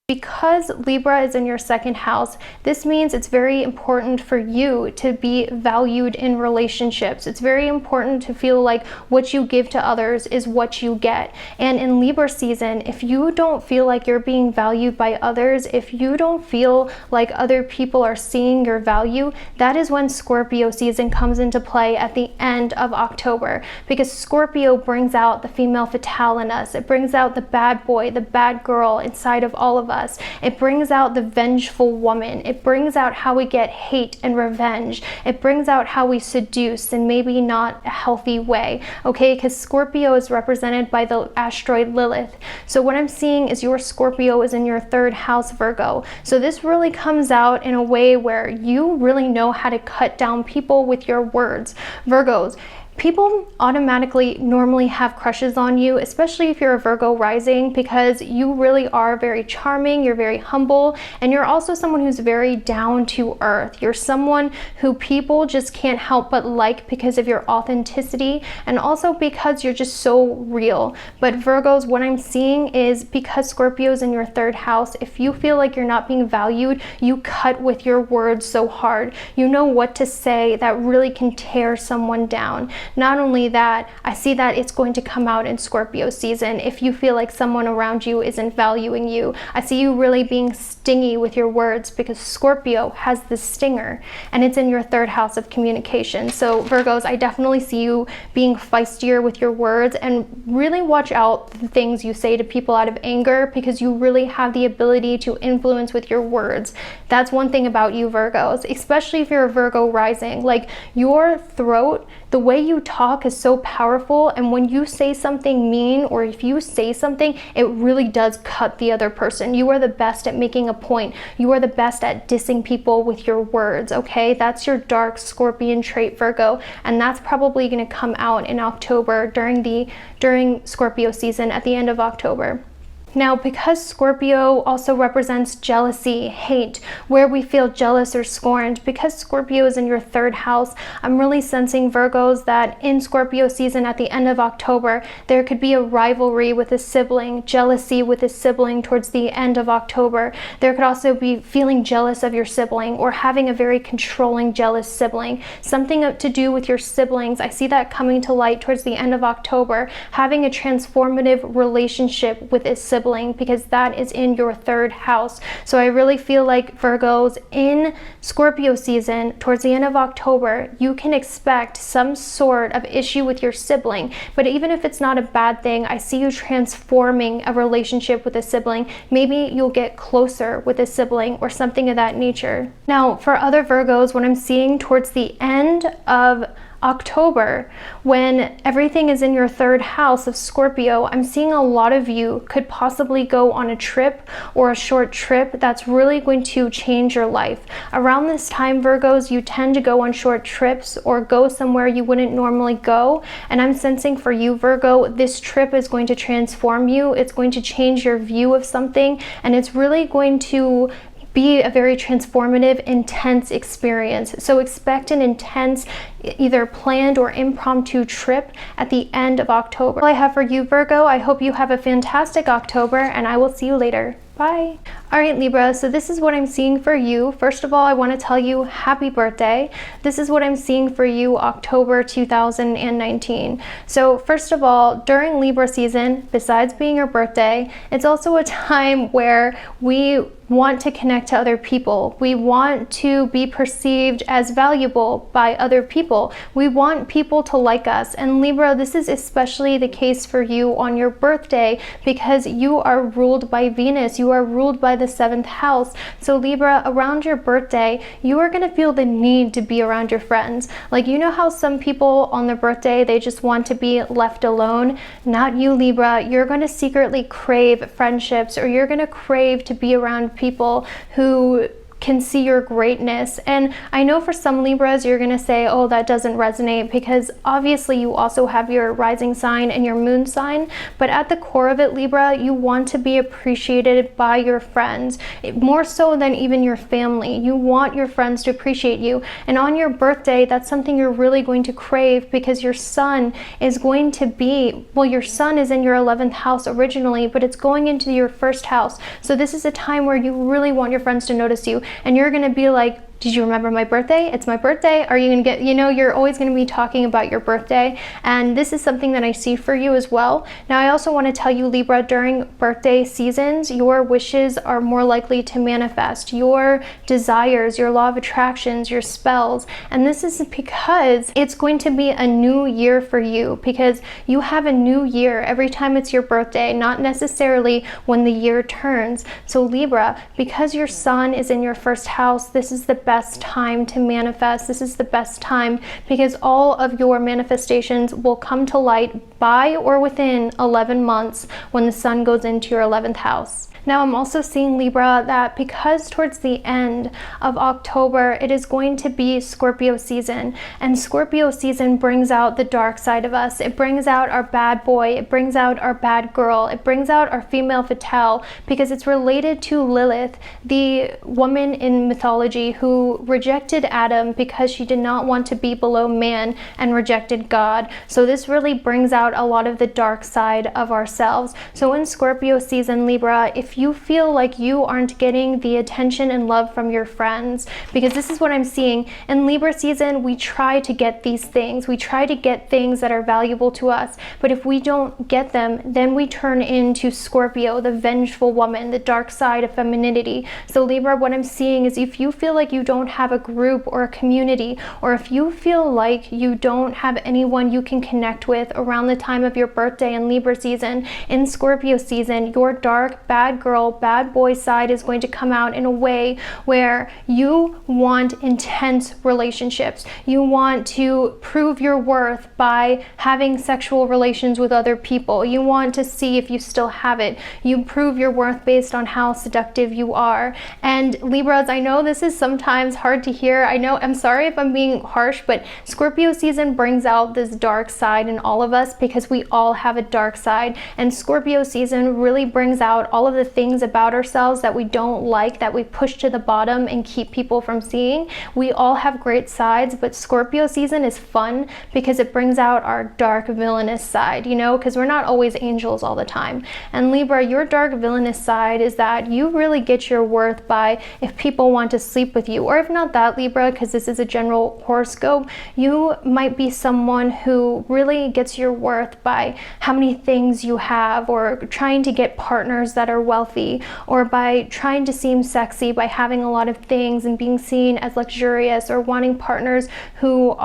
Speaker 1: because Libra is in your 2nd house, this means it's very important for you to be valued in relationships. It's very important to feel like what you give to others is what you get. And in Libra season, if you don't feel like you're being valued by others, if you don't feel like other people are seeing your value, that is when Scorpio season comes into play at the end of October, because Scorpio brings out the female fatale in us. It brings out the bad boy, the bad girl inside of all of us. us. It brings out the vengeful woman. It brings out how we get hate and revenge. It brings out how we seduce in maybe not a healthy way, okay? Because Scorpio is represented by the asteroid Lilith. So what I'm seeing is your Scorpio is in your 3rd house, Virgo. So this really comes out in a way where you really know how to cut down people with your words. Virgos, people automatically normally have crushes on you, especially if you're a Virgo rising, because you really are very charming, you're very humble, and you're also someone who's very down to earth. You're someone who people just can't help but like because of your authenticity and also because you're just so real. But Virgos, what I'm seeing is because Scorpio's in your 3rd house, if you feel like you're not being valued, you cut with your words so hard. You know what to say that really can tear someone down. Not only that, I see that it's going to come out in Scorpio season if you feel like someone around you isn't valuing you. I see you really being stingy with your words because Scorpio has the stinger and it's in your 3rd house of communication. So Virgos, I definitely see you being feistier with your words, and really watch out the things you say to people out of anger because you really have the ability to influence with your words. That's one thing about you, Virgos, especially if you're a Virgo rising. Like, your throat, the way you talk is so powerful, and when you say something mean or if you say something, it really does cut the other person. You are the best at making a point. You are the best at dissing people with your words, okay? That's your dark Scorpion trait, Virgo, and that's probably going to come out in October during Scorpio season at the end of October. Now, because Scorpio also represents jealousy, hate, where we feel jealous or scorned, because Scorpio is in your 3rd house, I'm really sensing, Virgos, that in Scorpio season at the end of October, there could be a rivalry with a sibling, jealousy with a sibling towards the end of October. There could also be feeling jealous of your sibling or having a very controlling, jealous sibling. Something to do with your siblings. I see that coming to light towards the end of October, having a transformative relationship with a sibling, because that is in your 3rd house. So I really feel like, Virgos, in Scorpio season towards the end of October, you can expect some sort of issue with your sibling. But even if it's not a bad thing, I see you transforming a relationship with a sibling. Maybe you'll get closer with a sibling or something of that nature. Now, for other Virgos, what I'm seeing towards the end of October, when everything is in your 3rd house of Scorpio, I'm seeing a lot of you could possibly go on a trip or a short trip that's really going to change your life. Around this time, Virgos, you tend to go on short trips or go somewhere you wouldn't normally go, and I'm sensing for you, Virgo, this trip is going to transform you. It's going to change your view of something, and it's really going to be a very transformative, intense experience. So expect an intense, either planned or impromptu trip at the end of October. All I have for you, Virgo. I hope you have a fantastic October, and I will see you later. Bye. All right, Libra, so this is what I'm seeing for you. First of all, I want to tell you happy birthday. This is what I'm seeing for you, October 2019. So first of all, during Libra season, besides being your birthday, it's also a time where we want to connect to other people. We want to be perceived as valuable by other people. We want people to like us. And Libra, this is especially the case for you on your birthday because you are ruled by Venus. You are ruled by the 7th house. So Libra, around your birthday, you are going to feel the need to be around your friends. Like, you know how some people on their birthday, they just want to be left alone? Not you, Libra. You're going to secretly crave friendships, or you're going to crave to be around people who can see your greatness. And I know for some Libras, you're going to say, oh, that doesn't resonate, because obviously you also have your rising sign and your moon sign. But at the core of it, Libra, you want to be appreciated by your friends, more so than even your family. You want your friends to appreciate you. And on your birthday, that's something you're really going to crave, because your sun is going to be, well, your sun is in your 11th house originally, but it's going into your 1st house. So this is a time where you really want your friends to notice you. And you're going to be like Did you remember my birthday? It's my birthday. Are you gonna get, you're always gonna be talking about your birthday. And this is something that I see for you as well. Now, I also want to tell you, Libra, during birthday seasons, your wishes are more likely to manifest. Your desires, your law of attractions, your spells. And this is because it's going to be a new year for you, because you have a new year every time it's your birthday, not necessarily when the year turns. So Libra, because your sun is in your first house, this is the best time to manifest. This is the best time because all of your manifestations will come to light by or within 11 months when the sun goes into your 11th house. Now, I'm also seeing, Libra, that because towards the end of October, it is going to be Scorpio season. And Scorpio season brings out the dark side of us. It brings out our bad boy. It brings out our bad girl. It brings out our female fatale, because it's related to Lilith, the woman in mythology who rejected Adam because she did not want to be below man and rejected God. So this really brings out a lot of the dark side of ourselves. So in Scorpio season, Libra, if you feel like you aren't getting the attention and love from your friends, because this is what I'm seeing in Libra season, we try to get these things. We try to get things that are valuable to us, but if we don't get them, then we turn into Scorpio, the vengeful woman, the dark side of femininity. So Libra, what I'm seeing is if you feel like you don't have a group or a community, or if you feel like you don't have anyone you can connect with around the time of your birthday in Libra season, in Scorpio season, your dark, bad girl, bad boy side is going to come out in a way where you want intense relationships. You want to prove your worth by having sexual relations with other people. You want to see if you still have it. You prove your worth based on how seductive you are. And Libras, I know this is sometimes hard to hear. I know, I'm sorry if I'm being harsh, but Scorpio season brings out this dark side in all of us because we all have a dark side. And Scorpio season really brings out all of the things about ourselves that we don't like, that we push to the bottom and keep people from seeing. We all have great sides, but Scorpio season is fun because it brings out our dark villainous side, because we're not always angels all the time. And Libra, your dark villainous side is that you really get your worth by if people want to sleep with you, or if not that, Libra, because this is a general horoscope, you might be someone who really gets your worth by how many things you have, or trying to get partners that are wealthy, or by trying to seem sexy by having a lot of things and being seen as luxurious, or wanting partners who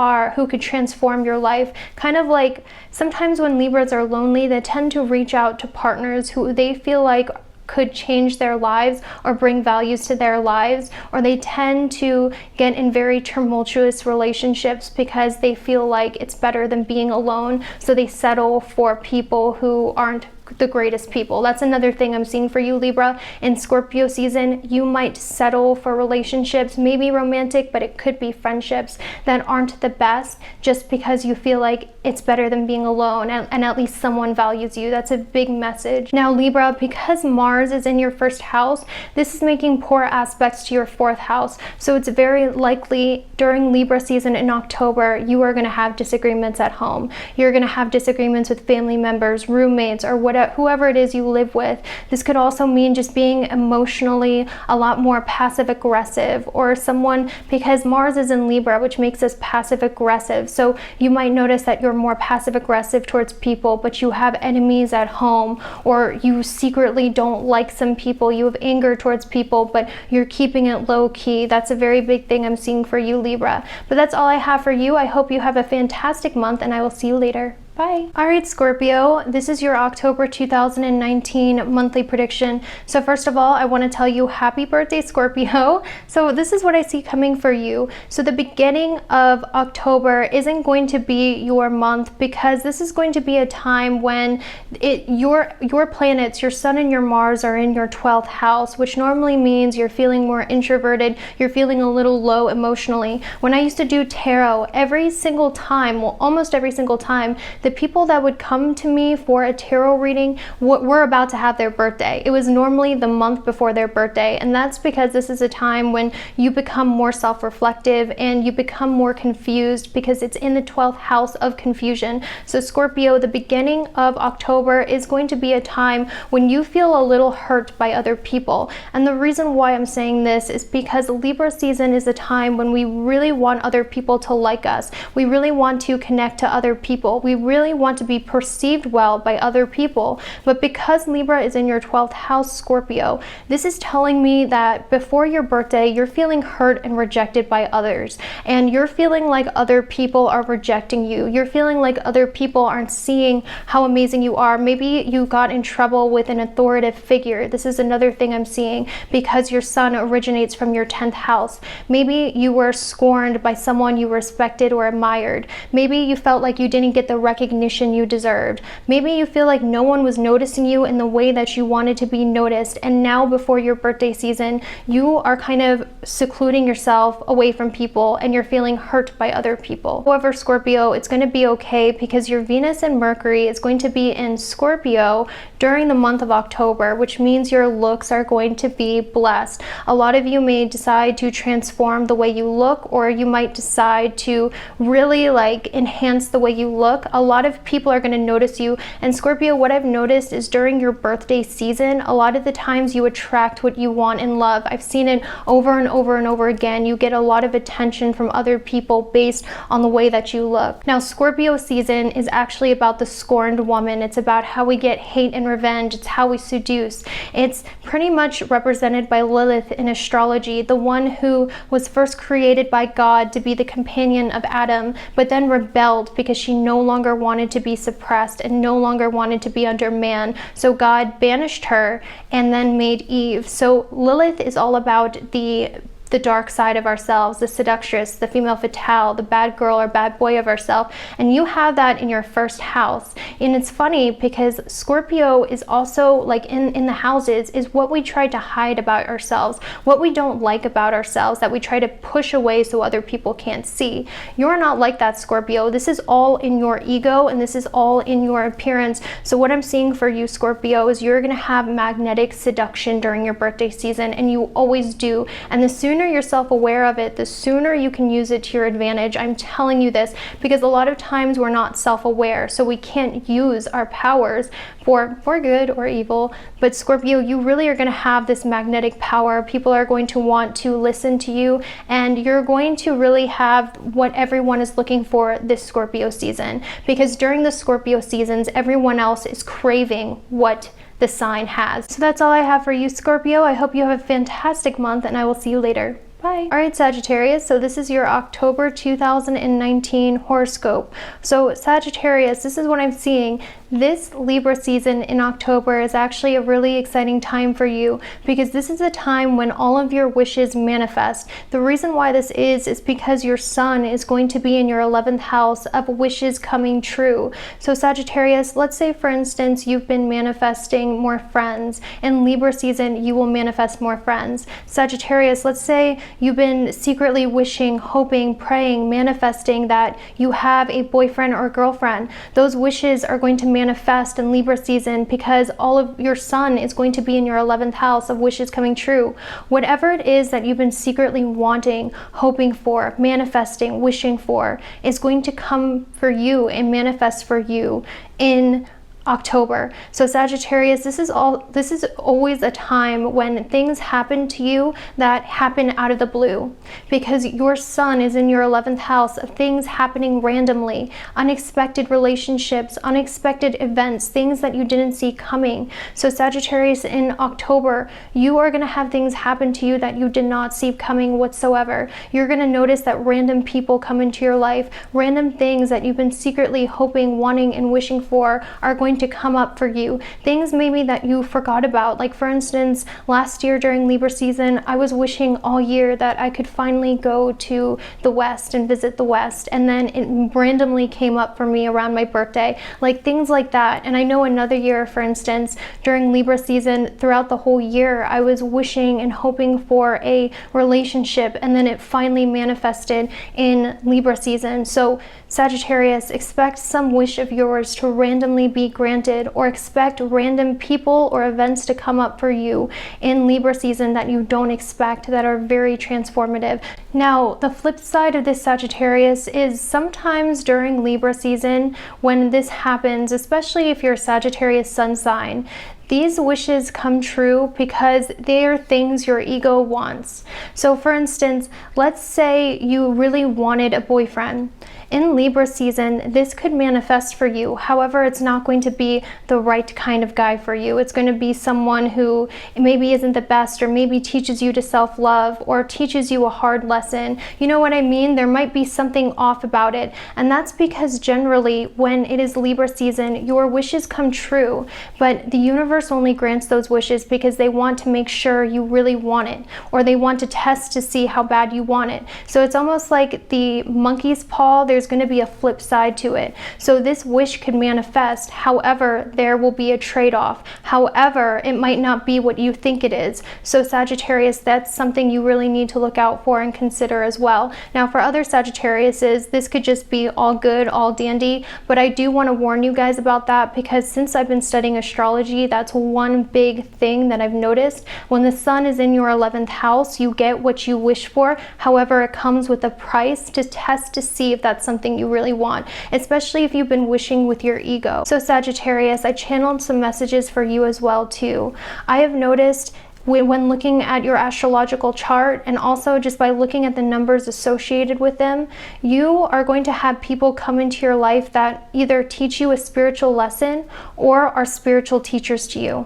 Speaker 1: could transform your life. Kind of like sometimes when Libras are lonely, they tend to reach out to partners who they feel like could change their lives or bring values to their lives, or they tend to get in very tumultuous relationships because they feel like it's better than being alone, so they settle for people who aren't the greatest people. That's another thing I'm seeing for you, Libra. In Scorpio season, you might settle for relationships, maybe romantic, but it could be friendships that aren't the best, just because you feel like it's better than being alone, and at least someone values you. That's a big message. Now Libra, because Mars is in your first house, this is making poor aspects to your fourth house. So it's very likely during Libra season in October, you are going to have disagreements at home. You're going to have disagreements with family members, roommates, or whoever it is you live with. This could also mean just being emotionally a lot more passive aggressive, or someone, because Mars is in Libra, which makes us passive aggressive. So you might notice that you're more passive aggressive towards people, but you have enemies at home, or you secretly don't like some people. You have anger towards people, but you're keeping it low key. That's a very big thing I'm seeing for you, Libra. But that's all I have for you. I hope you have a fantastic month, and I will see you later. Bye. All right, Scorpio, this is your October 2019 monthly prediction. So first of all, I want to tell you happy birthday, Scorpio. So this is what I see coming for you. So the beginning of October isn't going to be your month, because this is going to be a time when your planets, your Sun and your Mars, are in your 12th house, which normally means you're feeling more introverted, you're feeling a little low emotionally. When I used to do tarot, every single time, well, almost every single time, the the people that would come to me for a tarot reading were about to have their birthday. It was normally the month before their birthday, and that's because this is a time when you become more self-reflective and you become more confused because it's in the 12th house of confusion. So Scorpio, the beginning of October is going to be a time when you feel a little hurt by other people. And the reason why I'm saying this is because Libra season is a time when we really want other people to like us. We really want to connect to other people. We really want to be perceived well by other people. But because Libra is in your 12th house, Scorpio, this is telling me that before your birthday, you're feeling hurt and rejected by others. And you're feeling like other people are rejecting you. You're feeling like other people aren't seeing how amazing you are. Maybe you got in trouble with an authoritative figure. This is another thing I'm seeing because your sun originates from your 10th house. Maybe you were scorned by someone you respected or admired. Maybe you felt like you didn't get the recognition you deserved. Maybe you feel like no one was noticing you in the way that you wanted to be noticed. And now before your birthday season, you are kind of secluding yourself away from people and you're feeling hurt by other people. However, Scorpio, it's going to be okay because your Venus and Mercury is going to be in Scorpio during the month of October, which means your looks are going to be blessed. A lot of you may decide to transform the way you look, or you might decide to really enhance the way you look. A lot of people are going to notice you. And Scorpio, what I've noticed is during your birthday season, a lot of the times you attract what you want in love. I've seen it over and over and over again. You get a lot of attention from other people based on the way that you look. Now, Scorpio season is actually about the scorned woman. It's about how we get hate and revenge. It's how we seduce. It's pretty much represented by Lilith in astrology, the one who was first created by God to be the companion of Adam, but then rebelled because she no longer wanted to be suppressed and no longer wanted to be under man. So God banished her and then made Eve. So Lilith is all about the dark side of ourselves, the seductress, the female fatale, the bad girl or bad boy of ourselves. And you have that in your first house. And it's funny because Scorpio is also in the houses is what we try to hide about ourselves, what we don't like about ourselves, that we try to push away so other people can't see. You're not like that, Scorpio. This is all in your ego and this is all in your appearance. So what I'm seeing for you, Scorpio, is you're going to have magnetic seduction during your birthday season, and you always do. And the sooner you're self-aware of it, the sooner you can use it to your advantage. I'm telling you this because a lot of times we're not self-aware, so we can't use our powers for good or evil. But Scorpio, you really are going to have this magnetic power. People are going to want to listen to you, and you're going to really have what everyone is looking for this Scorpio season, because during the Scorpio seasons, everyone else is craving what the sign has. So that's all I have for you, Scorpio. I hope you have a fantastic month, and I will see you later. Bye. All right, Sagittarius, so this is your October 2019 horoscope. So Sagittarius, this is what I'm seeing. This Libra season in October is actually a really exciting time for you because this is a time when all of your wishes manifest. The reason why this is because your sun is going to be in your 11th house of wishes coming true. So Sagittarius, let's say for instance, you've been manifesting more friends. In Libra season, you will manifest more friends. Sagittarius, let's say you've been secretly wishing, hoping, praying, manifesting that you have a boyfriend or girlfriend. Those wishes are going to manifest in Libra season because all of your sun is going to be in your 11th house of wishes coming true. Whatever it is that you've been secretly wanting, hoping for, manifesting, wishing for is going to come for you and manifest for you in October. So Sagittarius, this is always a time when things happen to you that happen out of the blue, because your sun is in your 11th house of things happening randomly, unexpected relationships, unexpected events, things that you didn't see coming. So Sagittarius, in October, you are going to have things happen to you that you did not see coming whatsoever. You're going to notice that random people come into your life, random things that you've been secretly hoping, wanting, and wishing for are going going to come up for you. Things maybe that you forgot about. Like for instance, last year during Libra season, I was wishing all year that I could finally go to the West and visit the West, and then it randomly came up for me around my birthday, like things like that. And I know another year, for instance, during Libra season, throughout the whole year, I was wishing and hoping for a relationship, and then it finally manifested in Libra season. So Sagittarius, expect some wish of yours to randomly be granted, or expect random people or events to come up for you in Libra season that you don't expect, that are very transformative. Now, the flip side of this, Sagittarius, is sometimes during Libra season when this happens, especially if you're a Sagittarius sun sign, these wishes come true because they are things your ego wants. So for instance, let's say you really wanted a boyfriend. In Libra season, this could manifest for you. However, it's not going to be the right kind of guy for you. It's going to be someone who maybe isn't the best, or maybe teaches you to self-love, or teaches you a hard lesson. You know what I mean? There might be something off about it. And that's because generally when it is Libra season, your wishes come true, but the universe only grants those wishes because they want to make sure you really want it, or they want to test to see how bad you want it. So it's almost like the monkey's paw. There's going to be a flip side to it. So this wish could manifest. However, there will be a trade-off. However, it might not be what you think it is. So Sagittarius, that's something you really need to look out for and consider as well. Now, for other Sagittariuses, this could just be all good, all dandy, but I do want to warn you guys about that, because since I've been studying astrology, that's one big thing that I've noticed. When the sun is in your 11th house, you get what you wish for. However, it comes with a price to test to see if that's something you really want, especially if you've been wishing with your ego. So Sagittarius, I channeled some messages for you as well too. I have noticed when looking at your astrological chart, and also just by looking at the numbers associated with them, you are going to have people come into your life that either teach you a spiritual lesson or are spiritual teachers to you.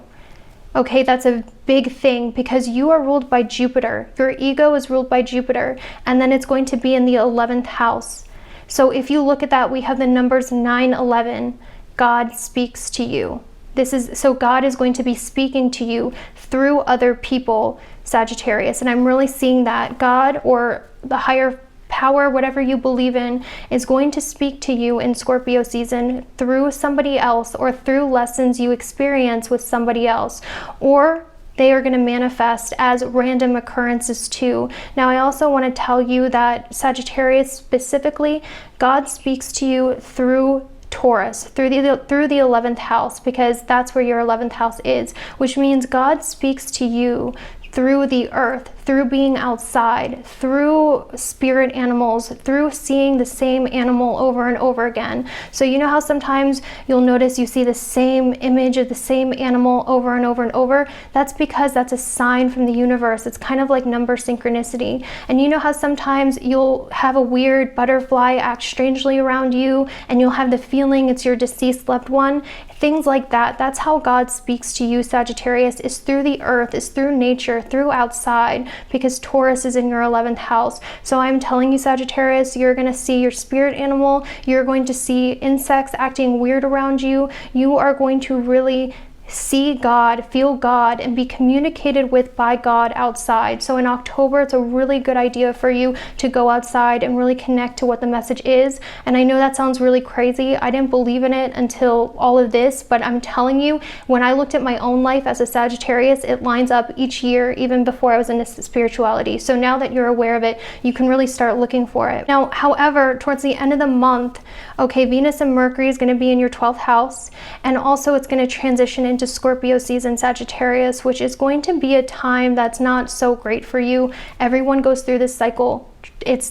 Speaker 1: Okay, that's a big thing, because you are ruled by Jupiter. Your ego is ruled by Jupiter, and then it's going to be in the 11th house. So if you look at that, we have the numbers 911. God speaks to you. So God is going to be speaking to you through other people, Sagittarius. And I'm really seeing that God, or the higher power, whatever you believe in, is going to speak to you in Scorpio season through somebody else, or through lessons you experience with somebody else, or they are going to manifest as random occurrences too. Now, I also want to tell you that Sagittarius specifically, God speaks to you through Taurus, through the 11th house, because that's where your 11th house is, which means God speaks to you through the earth, through being outside, through spirit animals, through seeing the same animal over and over again. So you know how sometimes you'll notice you see the same image of the same animal over and over and over? That's because that's a sign from the universe. It's kind of like number synchronicity. And you know how sometimes you'll have a weird butterfly act strangely around you, and you'll have the feeling it's your deceased loved one? Things like that. That's how God speaks to you, Sagittarius, is through the earth, is through nature, through outside, because Taurus is in your 11th house. So I'm telling you, Sagittarius, you're going to see your spirit animal. You're going to see insects acting weird around you. You are going to really see God, feel God, and be communicated with by God outside. So in October, it's a really good idea for you to go outside and really connect to what the message is. And I know that sounds really crazy. I didn't believe in it until all of this, but I'm telling you, when I looked at my own life as a Sagittarius, it lines up each year, even before I was into spirituality. So now that you're aware of it, you can really start looking for it. Now, however, towards the end of the month, okay, Venus and Mercury is going to be in your 12th house, and also it's going to transition into Scorpio season, Sagittarius, which is going to be a time that's not so great for you. Everyone goes through this cycle.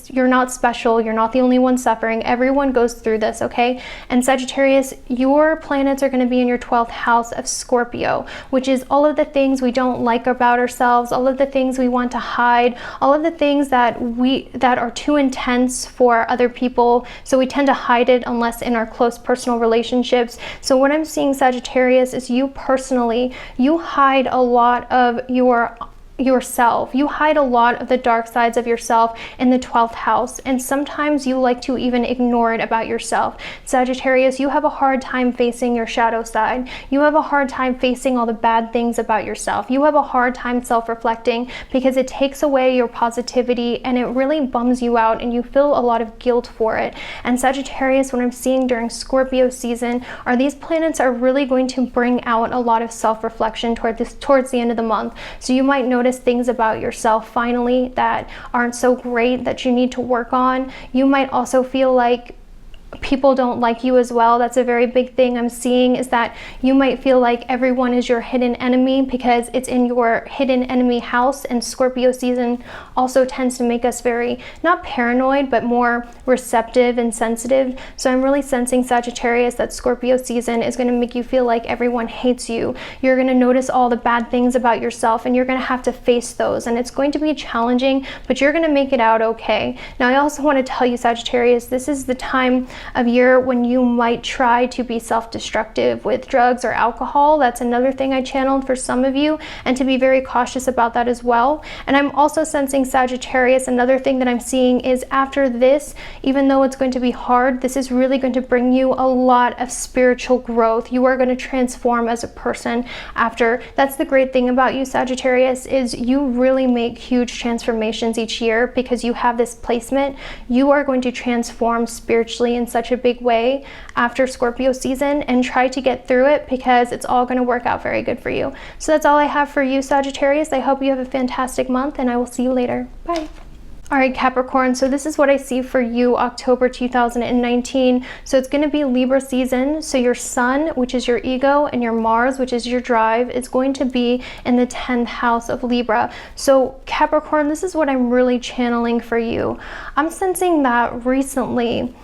Speaker 1: You're not special. You're not the only one suffering. Everyone goes through this, okay? And Sagittarius, your planets are going to be in your 12th house of Scorpio, which is all of the things we don't like about ourselves, all of the things we want to hide, all of the things that are too intense for other people. So we tend to hide it unless in our close personal relationships. So what I'm seeing, Sagittarius, is you personally, you hide a lot of your yourself. You hide a lot of the dark sides of yourself in the 12th house, and sometimes you like to even ignore it about yourself. Sagittarius, you have a hard time facing your shadow side. You have a hard time facing all the bad things about yourself. You have a hard time self-reflecting because it takes away your positivity and it really bums you out and you feel a lot of guilt for it. And Sagittarius, what I'm seeing during Scorpio season are these planets are really going to bring out a lot of self-reflection towards the end of the month. So you might notice things about yourself finally that aren't so great that you need to work on. You might also feel like people don't like you as well. That's a very big thing I'm seeing, is that you might feel like everyone is your hidden enemy because it's in your hidden enemy house. And Scorpio season also tends to make us very, not paranoid, but more receptive and sensitive. So I'm really sensing, Sagittarius, that Scorpio season is going to make you feel like everyone hates you. You're going to notice all the bad things about yourself and you're going to have to face those. And it's going to be challenging, but you're going to make it out okay. Now, I also want to tell you, Sagittarius, this is the time of year when you might try to be self-destructive with drugs or alcohol. That's another thing I channeled for some of you, and to be very cautious about that as well. And I'm also sensing, Sagittarius, another thing that I'm seeing is after this, even though it's going to be hard, this is really going to bring you a lot of spiritual growth. You are going to transform as a person after. That's the great thing about you, Sagittarius, is you really make huge transformations each year because you have this placement. You are going to transform spiritually in such a big way after Scorpio season, and try to get through it because it's all going to work out very good for you. So that's all I have for you, Sagittarius. I hope you have a fantastic month, and I will see you later. Bye. All right, Capricorn, so this is what I see for you October 2019. So it's going to be Libra season. So your Sun, which is your ego, and your Mars, which is your drive, is going to be in the 10th house of Libra. So Capricorn, this is what I'm really channeling for you. I'm sensing that recently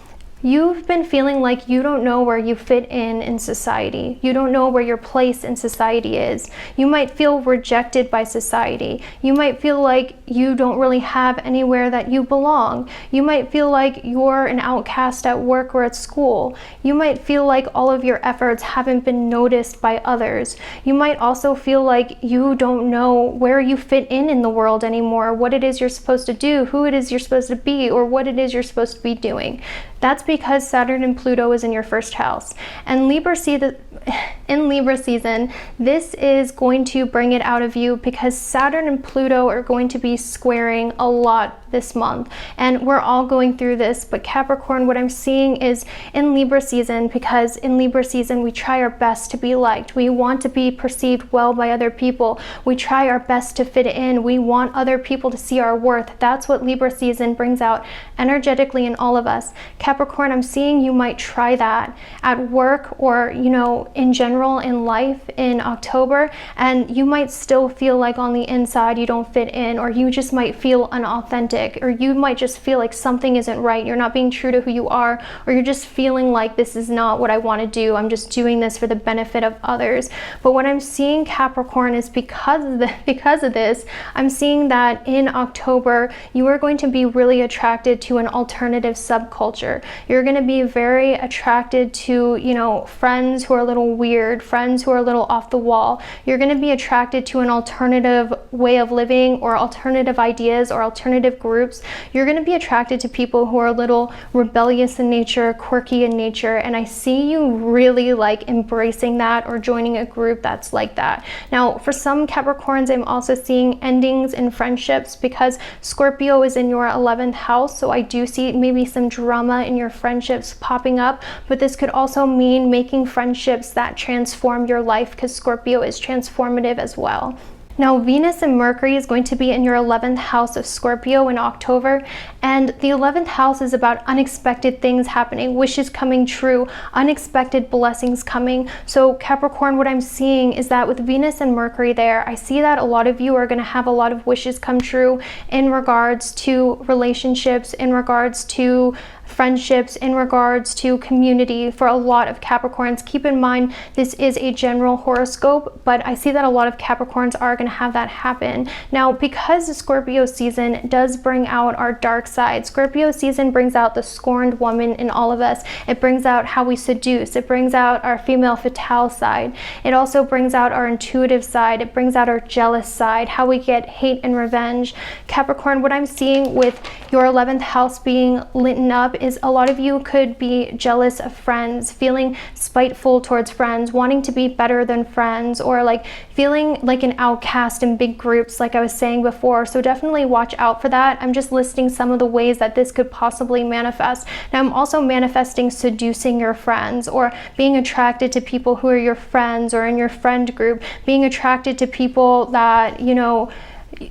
Speaker 1: you've been feeling like you don't know where you fit in society. You don't know where your place in society is. You might feel rejected by society. You might feel like you don't really have anywhere that you belong. You might feel like you're an outcast at work or at school. You might feel like all of your efforts haven't been noticed by others. You might also feel like you don't know where you fit in the world anymore, what it is you're supposed to do, who it is you're supposed to be, or what it is you're supposed to be doing. That's because Saturn and Pluto is in your first house. And in Libra season, this is going to bring it out of you because Saturn and Pluto are going to be squaring a lot this month. And we're all going through this, but Capricorn, what I'm seeing is in Libra season, because in Libra season, we try our best to be liked. We want to be perceived well by other people. We try our best to fit in. We want other people to see our worth. That's what Libra season brings out energetically in all of us. Capricorn, I'm seeing you might try that at work or, you know, in general in life in October, and you might still feel like on the inside you don't fit in, or you just might feel unauthentic, or you might just feel like something isn't right. You're not being true to who you are, or you're just feeling like this is not what I want to do. I'm just doing this for the benefit of others. But what I'm seeing, Capricorn, is because of this, I'm seeing that in October you are going to be really attracted to an alternative subculture. You're going to be very attracted to, you know, friends who are a little weird, friends who are a little off the wall. You're going to be attracted to an alternative way of living, or alternative ideas, or alternative groups. You're going to be attracted to people who are a little rebellious in nature, quirky in nature, and I see you really like embracing that or joining a group that's like that. Now, for some Capricorns, I'm also seeing endings in friendships because Scorpio is in your 11th house, so I do see maybe some drama in your friendships popping up, but this could also mean making friendships that transform your life because Scorpio is transformative as well. Now, Venus and Mercury is going to be in your 11th house of Scorpio in October, and the 11th house is about unexpected things happening, wishes coming true, unexpected blessings coming. So Capricorn, what I'm seeing is that with Venus and Mercury there, I see that a lot of you are going to have a lot of wishes come true in regards to relationships, in regards to friendships, in regards to community for a lot of Capricorns. Keep in mind, this is a general horoscope, but I see that a lot of Capricorns are going to have that happen. Now, because the Scorpio season does bring out our dark side, Scorpio season brings out the scorned woman in all of us. It brings out how we seduce. It brings out our female fatale side. It also brings out our intuitive side. It brings out our jealous side, how we get hate and revenge. Capricorn, what I'm seeing with your 11th house being lit up is a lot of you could be jealous of friends, feeling spiteful towards friends, wanting to be better than friends, or like feeling like an outcast in big groups, like I was saying before. So definitely watch out for that. I'm just listing some of the ways that this could possibly manifest. Now, I'm also manifesting seducing your friends, or being attracted to people who are your friends or in your friend group, being attracted to people that, you know,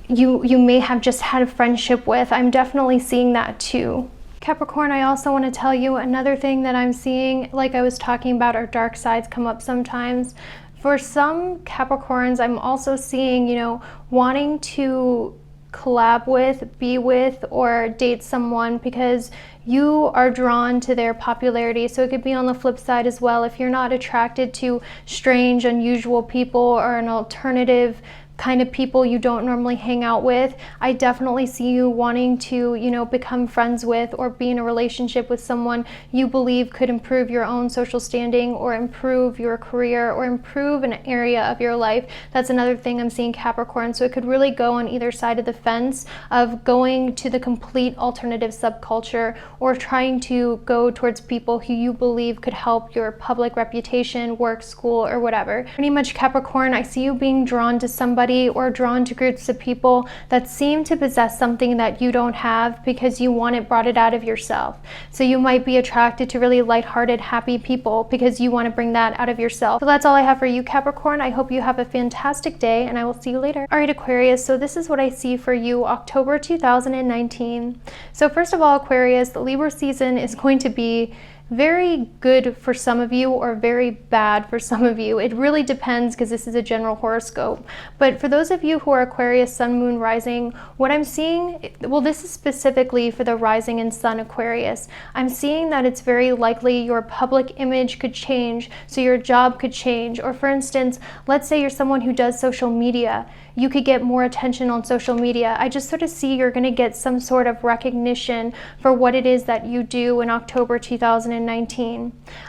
Speaker 1: you may have just had a friendship with. I'm definitely seeing that too. Capricorn, I also want to tell you another thing that I'm seeing, like I was talking about, our dark sides come up sometimes. For some Capricorns, I'm also seeing, you know, wanting to collab with, be with, or date someone because you are drawn to their popularity. So it could be on the flip side as well. If you're not attracted to strange, unusual people or an alternative kind of people you don't normally hang out with, I definitely see you wanting to, you know, become friends with or be in a relationship with someone you believe could improve your own social standing or improve your career or improve an area of your life. That's another thing I'm seeing, Capricorn. So it could really go on either side of the fence of going to the complete alternative subculture or trying to go towards people who you believe could help your public reputation, work, school, or whatever. Pretty much, Capricorn, I see you being drawn to somebody or drawn to groups of people that seem to possess something that you don't have because you brought it out of yourself. So you might be attracted to really lighthearted, happy people because you want to bring that out of yourself. So that's all I have for you, Capricorn. I hope you have a fantastic day, and I will see you later. All right, Aquarius, so this is what I see for you October 2019. So first of all, Aquarius, the Libra season is going to be very good for some of you or very bad for some of you. It really depends because this is a general horoscope. But for those of you who are Aquarius, Sun, Moon, Rising, what I'm seeing, well, this is specifically for the Rising and Sun Aquarius. I'm seeing that it's very likely your public image could change, so your job could change. Or for instance, let's say you're someone who does social media. You could get more attention on social media. I just sort of see you're going to get some sort of recognition for what it is that you do in October 2019.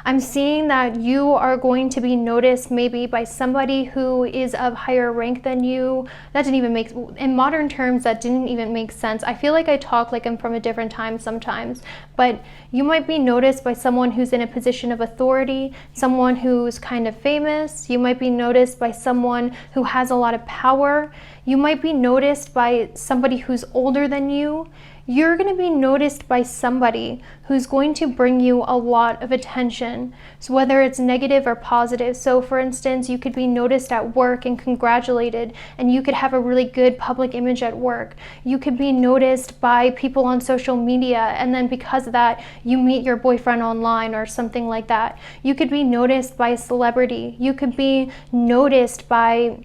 Speaker 1: I'm seeing that you are going to be noticed maybe by somebody who is of higher rank than you. That didn't even make, in modern terms, that didn't even make sense. I feel like I talk like I'm from a different time sometimes, but you might be noticed by someone who's in a position of authority, someone who's kind of famous. You might be noticed by someone who has a lot of power. You might be noticed by somebody who's older than you. You're going to be noticed by somebody who's going to bring you a lot of attention. So whether it's negative or positive. So for instance, you could be noticed at work and congratulated, and you could have a really good public image at work. You could be noticed by people on social media, and then because of that, you meet your boyfriend online or something like that. You could be noticed by a celebrity. You could be noticed by,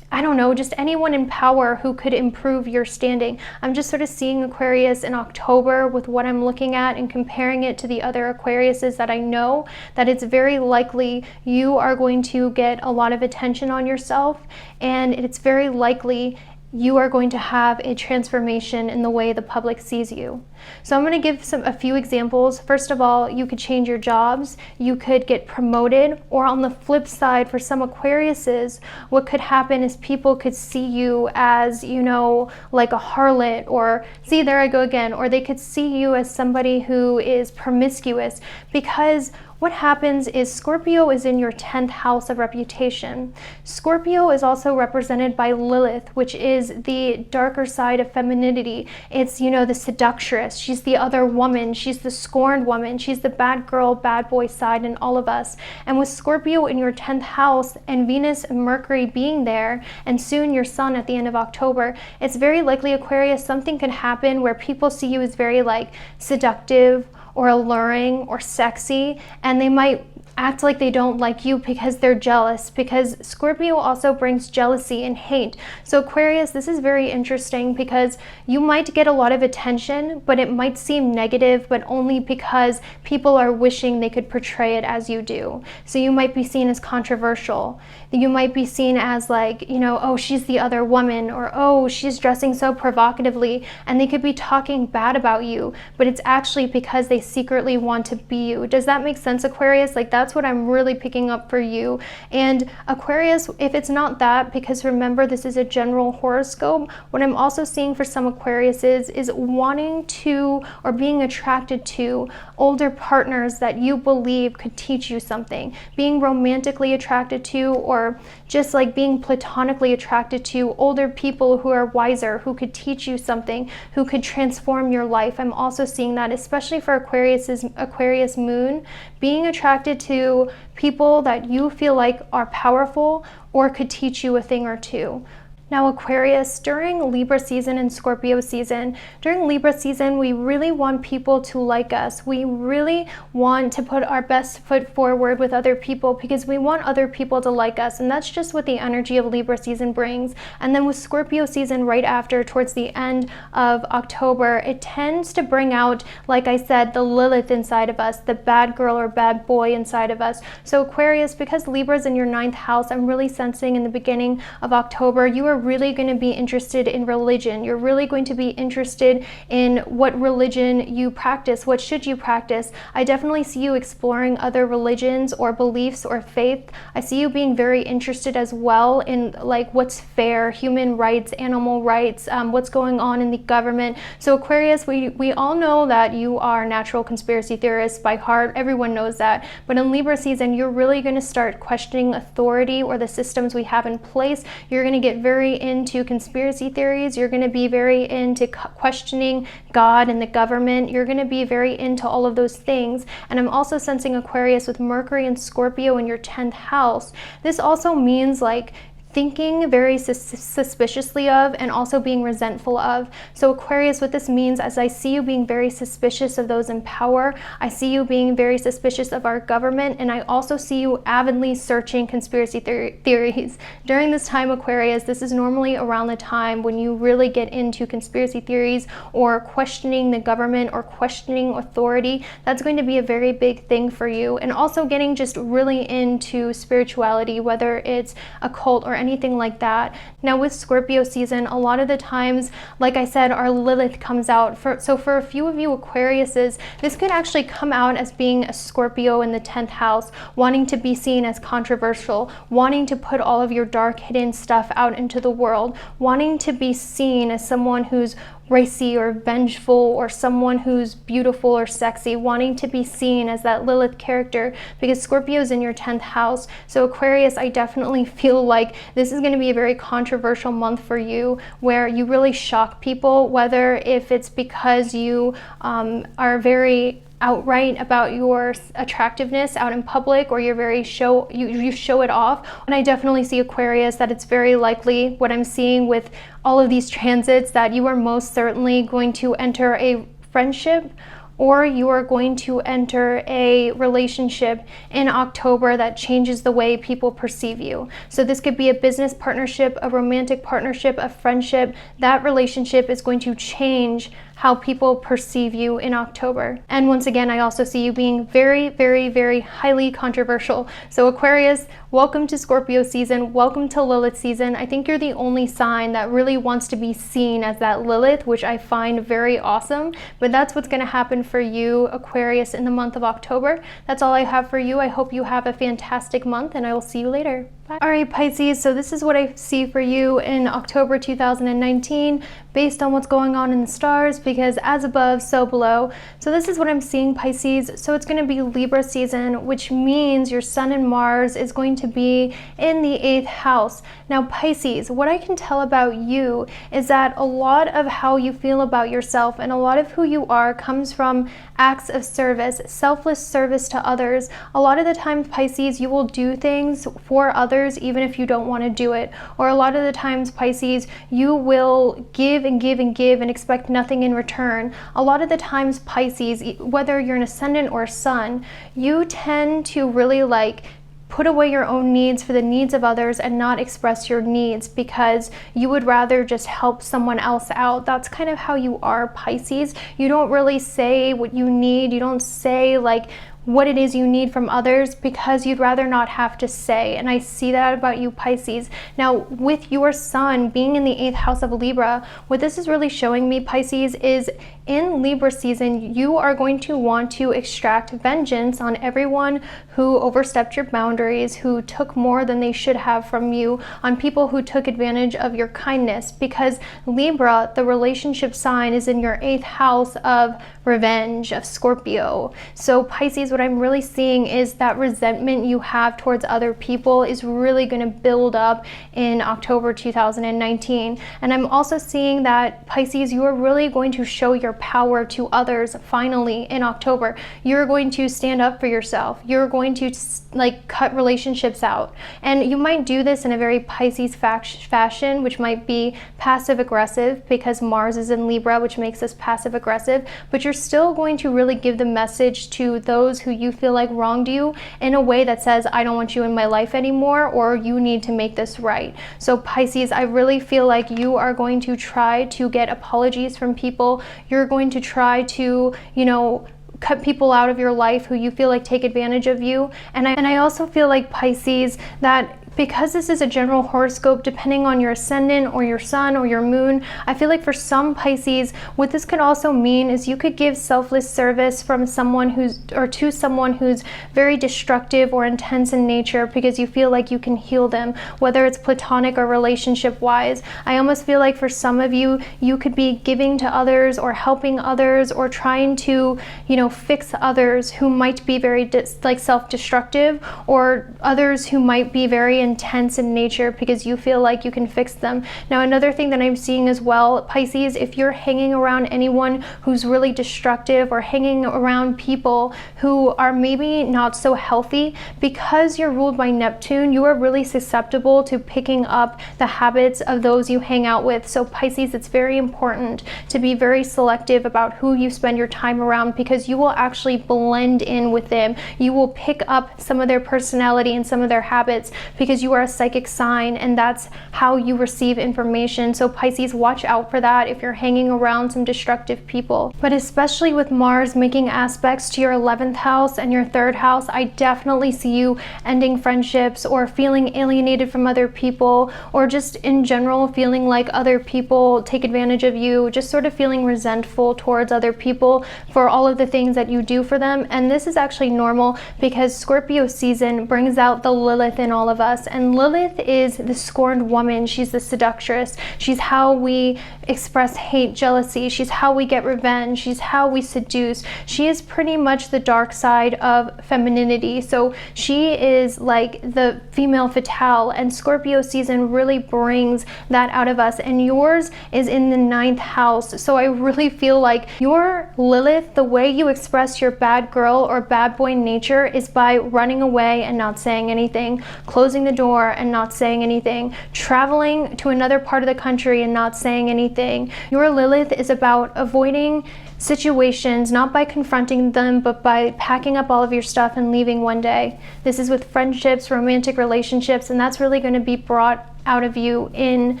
Speaker 1: I don't know, just anyone in power who could improve your standing. I'm just sort of seeing Aquarius in October with what I'm looking at and comparing it to the other Aquariuses that I know, that it's very likely you are going to get a lot of attention on yourself, and it's very likely you are going to have a transformation in the way the public sees you. So I'm going to give a few examples. First of all, you could change your jobs, you could get promoted, or on the flip side, for some Aquariuses, what could happen is people could see you as, you know, like a harlot, or see, there I go again, or they could see you as somebody who is promiscuous, because what happens is Scorpio is in your 10th house of reputation. Scorpio is also represented by Lilith, which is the darker side of femininity. It's, you know, the seductress. She's the other woman. She's the scorned woman. She's the bad girl, bad boy side in all of us. And with Scorpio in your 10th house and Venus and Mercury being there, and soon your Sun at the end of October, it's very likely, Aquarius, something could happen where people see you as very like seductive or alluring or sexy, and they might, act like they don't like you because they're jealous, because Scorpio also brings jealousy and hate. So Aquarius, this is very interesting because you might get a lot of attention, but it might seem negative, but only because people are wishing they could portray it as you do. So you might be seen as controversial. You might be seen as like, you know, oh, she's the other woman, or oh, she's dressing so provocatively, and they could be talking bad about you, but it's actually because they secretly want to be you. Does that make sense, Aquarius? Like, that's what I'm really picking up for you. And Aquarius, if it's not that, because remember, this is a general horoscope, what I'm also seeing for some Aquariuses is wanting to, or being attracted to, older partners that you believe could teach you something, being romantically attracted to, or just like being platonically attracted to older people who are wiser, who could teach you something, who could transform your life. I'm also seeing that, especially for Aquarius moon, being attracted to people that you feel like are powerful or could teach you a thing or two. Now Aquarius, during Libra season and Scorpio season, during Libra season, we really want people to like us. We really want to put our best foot forward with other people because we want other people to like us. And that's just what the energy of Libra season brings. And then with Scorpio season right after, towards the end of October, it tends to bring out, like I said, the Lilith inside of us, the bad girl or bad boy inside of us. So Aquarius, because Libra's in your 9th house, I'm really sensing in the beginning of October, you are really going to be interested in religion. You're really going to be interested in what religion you practice. What should you practice? I definitely see you exploring other religions or beliefs or faith. I see you being very interested as well in like what's fair, human rights, animal rights, what's going on in the government. So Aquarius, we all know that you are natural conspiracy theorists by heart. Everyone knows that. But in Libra season, you're really going to start questioning authority or the systems we have in place. You're going to get very into conspiracy theories. You're going to be very into questioning God and the government. You're going to be very into all of those things. And I'm also sensing Aquarius with Mercury and Scorpio in your 10th house. This also means like thinking very suspiciously of and also being resentful of. So Aquarius, what this means, as I see you being very suspicious of those in power, I see you being very suspicious of our government, and I also see you avidly searching conspiracy theories. During this time, Aquarius, this is normally around the time when you really get into conspiracy theories or questioning the government or questioning authority. That's going to be a very big thing for you. And also getting just really into spirituality, whether it's a cult or anything like that. Now with Scorpio season, a lot of the times, like I said, our Lilith comes out. So for a few of you Aquariuses, this could actually come out as being a Scorpio in the 10th house, wanting to be seen as controversial, wanting to put all of your dark hidden stuff out into the world, wanting to be seen as someone who's racy or vengeful, or someone who's beautiful or sexy, wanting to be seen as that Lilith character, because Scorpio is in your 10th house. So Aquarius, I definitely feel like this is going to be a very controversial month for you, where you really shock people, whether if it's because you are very outright about your attractiveness out in public, or you're very you show it off. And I definitely see Aquarius that it's very likely, what I'm seeing with all of these transits, that you are most certainly going to enter a friendship, or you are going to enter a relationship in October that changes the way people perceive you. So this could be a business partnership, a romantic partnership, a friendship. That relationship is going to change how people perceive you in October. And once again, I also see you being very, very, very highly controversial. So Aquarius, welcome to Scorpio season. Welcome to Lilith season. I think you're the only sign that really wants to be seen as that Lilith, which I find very awesome. But that's what's going to happen for you, Aquarius, in the month of October. That's all I have for you. I hope you have a fantastic month, and I will see you later. Bye. All right, Pisces, so this is what I see for you in October 2019, based on what's going on in the stars, because as above, so below. So this is what I'm seeing, Pisces. So it's going to be Libra season, which means your Sun and Mars is going to be in the 8th house. Now, Pisces, what I can tell about you is that a lot of how you feel about yourself and a lot of who you are comes from acts of service, selfless service to others. A lot of the times, Pisces, you will do things for others others even if you don't want to do it. Or a lot of the times, Pisces, you will give and give and give and expect nothing in return. A lot of the times, Pisces, whether you're an ascendant or sun, you tend to really like put away your own needs for the needs of others and not express your needs because you would rather just help someone else out. That's kind of how you are, Pisces. You don't really say what you need. You don't say like what it is you need from others because you'd rather not have to say. And I see that about you, Pisces. Now, with your sun being in the 8th house of Libra, what this is really showing me, Pisces, is in Libra season, you are going to want to extract vengeance on everyone who overstepped your boundaries, who took more than they should have from you, on people who took advantage of your kindness, because Libra, the relationship sign, is in your 8th house of revenge, of Scorpio. So Pisces, what I'm really seeing is that resentment you have towards other people is really going to build up in October 2019. And I'm also seeing that, Pisces, you are really going to show your power to others finally in October. You're going to stand up for yourself. You're going to like cut relationships out. And you might do this in a very Pisces fashion, which might be passive aggressive because Mars is in Libra, which makes us passive aggressive, but you're still going to really give the message to those who you feel like wronged you in a way that says, I don't want you in my life anymore, or you need to make this right. So Pisces, I really feel like you are going to try to get apologies from people. You're going to try to, you know, cut people out of your life who you feel like take advantage of you. And I also feel like, Pisces, that because this is a general horoscope, depending on your ascendant or your sun or your moon, I feel like for some Pisces, what this could also mean is you could give selfless service from someone to someone who's very destructive or intense in nature because you feel like you can heal them, whether it's platonic or relationship wise. I almost feel like for some of you, you could be giving to others or helping others or trying to, you know, fix others who might be very self-destructive, or others who might be very intense in nature because you feel like you can fix them. Now, another thing that I'm seeing as well, Pisces, if you're hanging around anyone who's really destructive or hanging around people who are maybe not so healthy, because you're ruled by Neptune, you are really susceptible to picking up the habits of those you hang out with. So Pisces, it's very important to be very selective about who you spend your time around because you will actually blend in with them. You will pick up some of their personality and some of their habits because you are a psychic sign and that's how you receive information. So Pisces, watch out for that if you're hanging around some destructive people. But especially with Mars making aspects to your 11th house and your 3rd house, I definitely see you ending friendships or feeling alienated from other people, or just in general feeling like other people take advantage of you, just sort of feeling resentful towards other people for all of the things that you do for them. And this is actually normal because Scorpio season brings out the Lilith in all of us. And Lilith is the scorned woman. She's the seductress. She's how we express hate, jealousy. She's how we get revenge. She's how we seduce. She is pretty much the dark side of femininity. So she is like the female fatale, and Scorpio season really brings that out of us. And yours is in the 9th house. So I really feel like your Lilith, the way you express your bad girl or bad boy nature is by running away and not saying anything, closing the door and not saying anything, traveling to another part of the country and not saying anything. Your Lilith is about avoiding situations, not by confronting them, but by packing up all of your stuff and leaving one day. This is with friendships, romantic relationships, and that's really going to be brought out of you in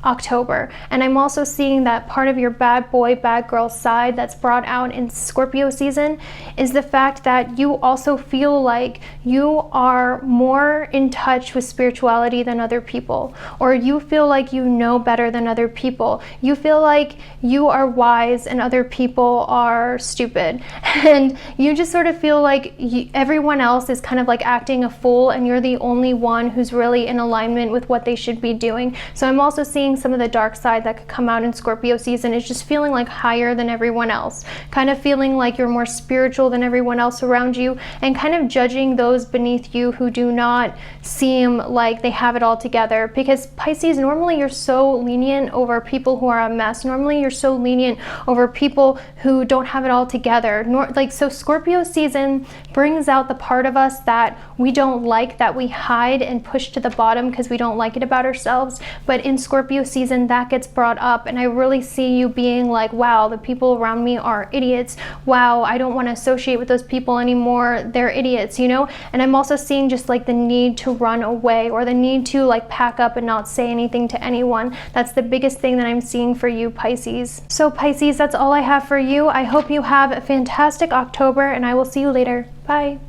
Speaker 1: October. And I'm also seeing that part of your bad boy, bad girl side that's brought out in Scorpio season is the fact that you also feel like you are more in touch with spirituality than other people, or you feel like you know better than other people. You feel like you are wise and other people are stupid. And you just sort of feel like everyone else is kind of like acting a fool and you're the only one who's really in alignment with what they should be doing. So I'm also seeing seeing some of the dark side that could come out in Scorpio season is just feeling like higher than everyone else, kind of feeling like you're more spiritual than everyone else around you, and kind of judging those beneath you who do not seem like they have it all together. Because Pisces, normally you're so lenient over people who are a mess. Normally you're so lenient over people who don't have it all together. So Scorpio season brings out the part of us that we don't like, that we hide and push to the bottom because we don't like it about ourselves. But in Scorpio season, that gets brought up, and I really see you being like, wow, the people around me are idiots. Wow, I don't want to associate with those people anymore. They're idiots, you know? And I'm also seeing just like the need to run away, or the need to like pack up and not say anything to anyone. That's the biggest thing that I'm seeing for you, Pisces. So Pisces, that's all I have for you. I hope you have a fantastic October, and I will see you later. Bye.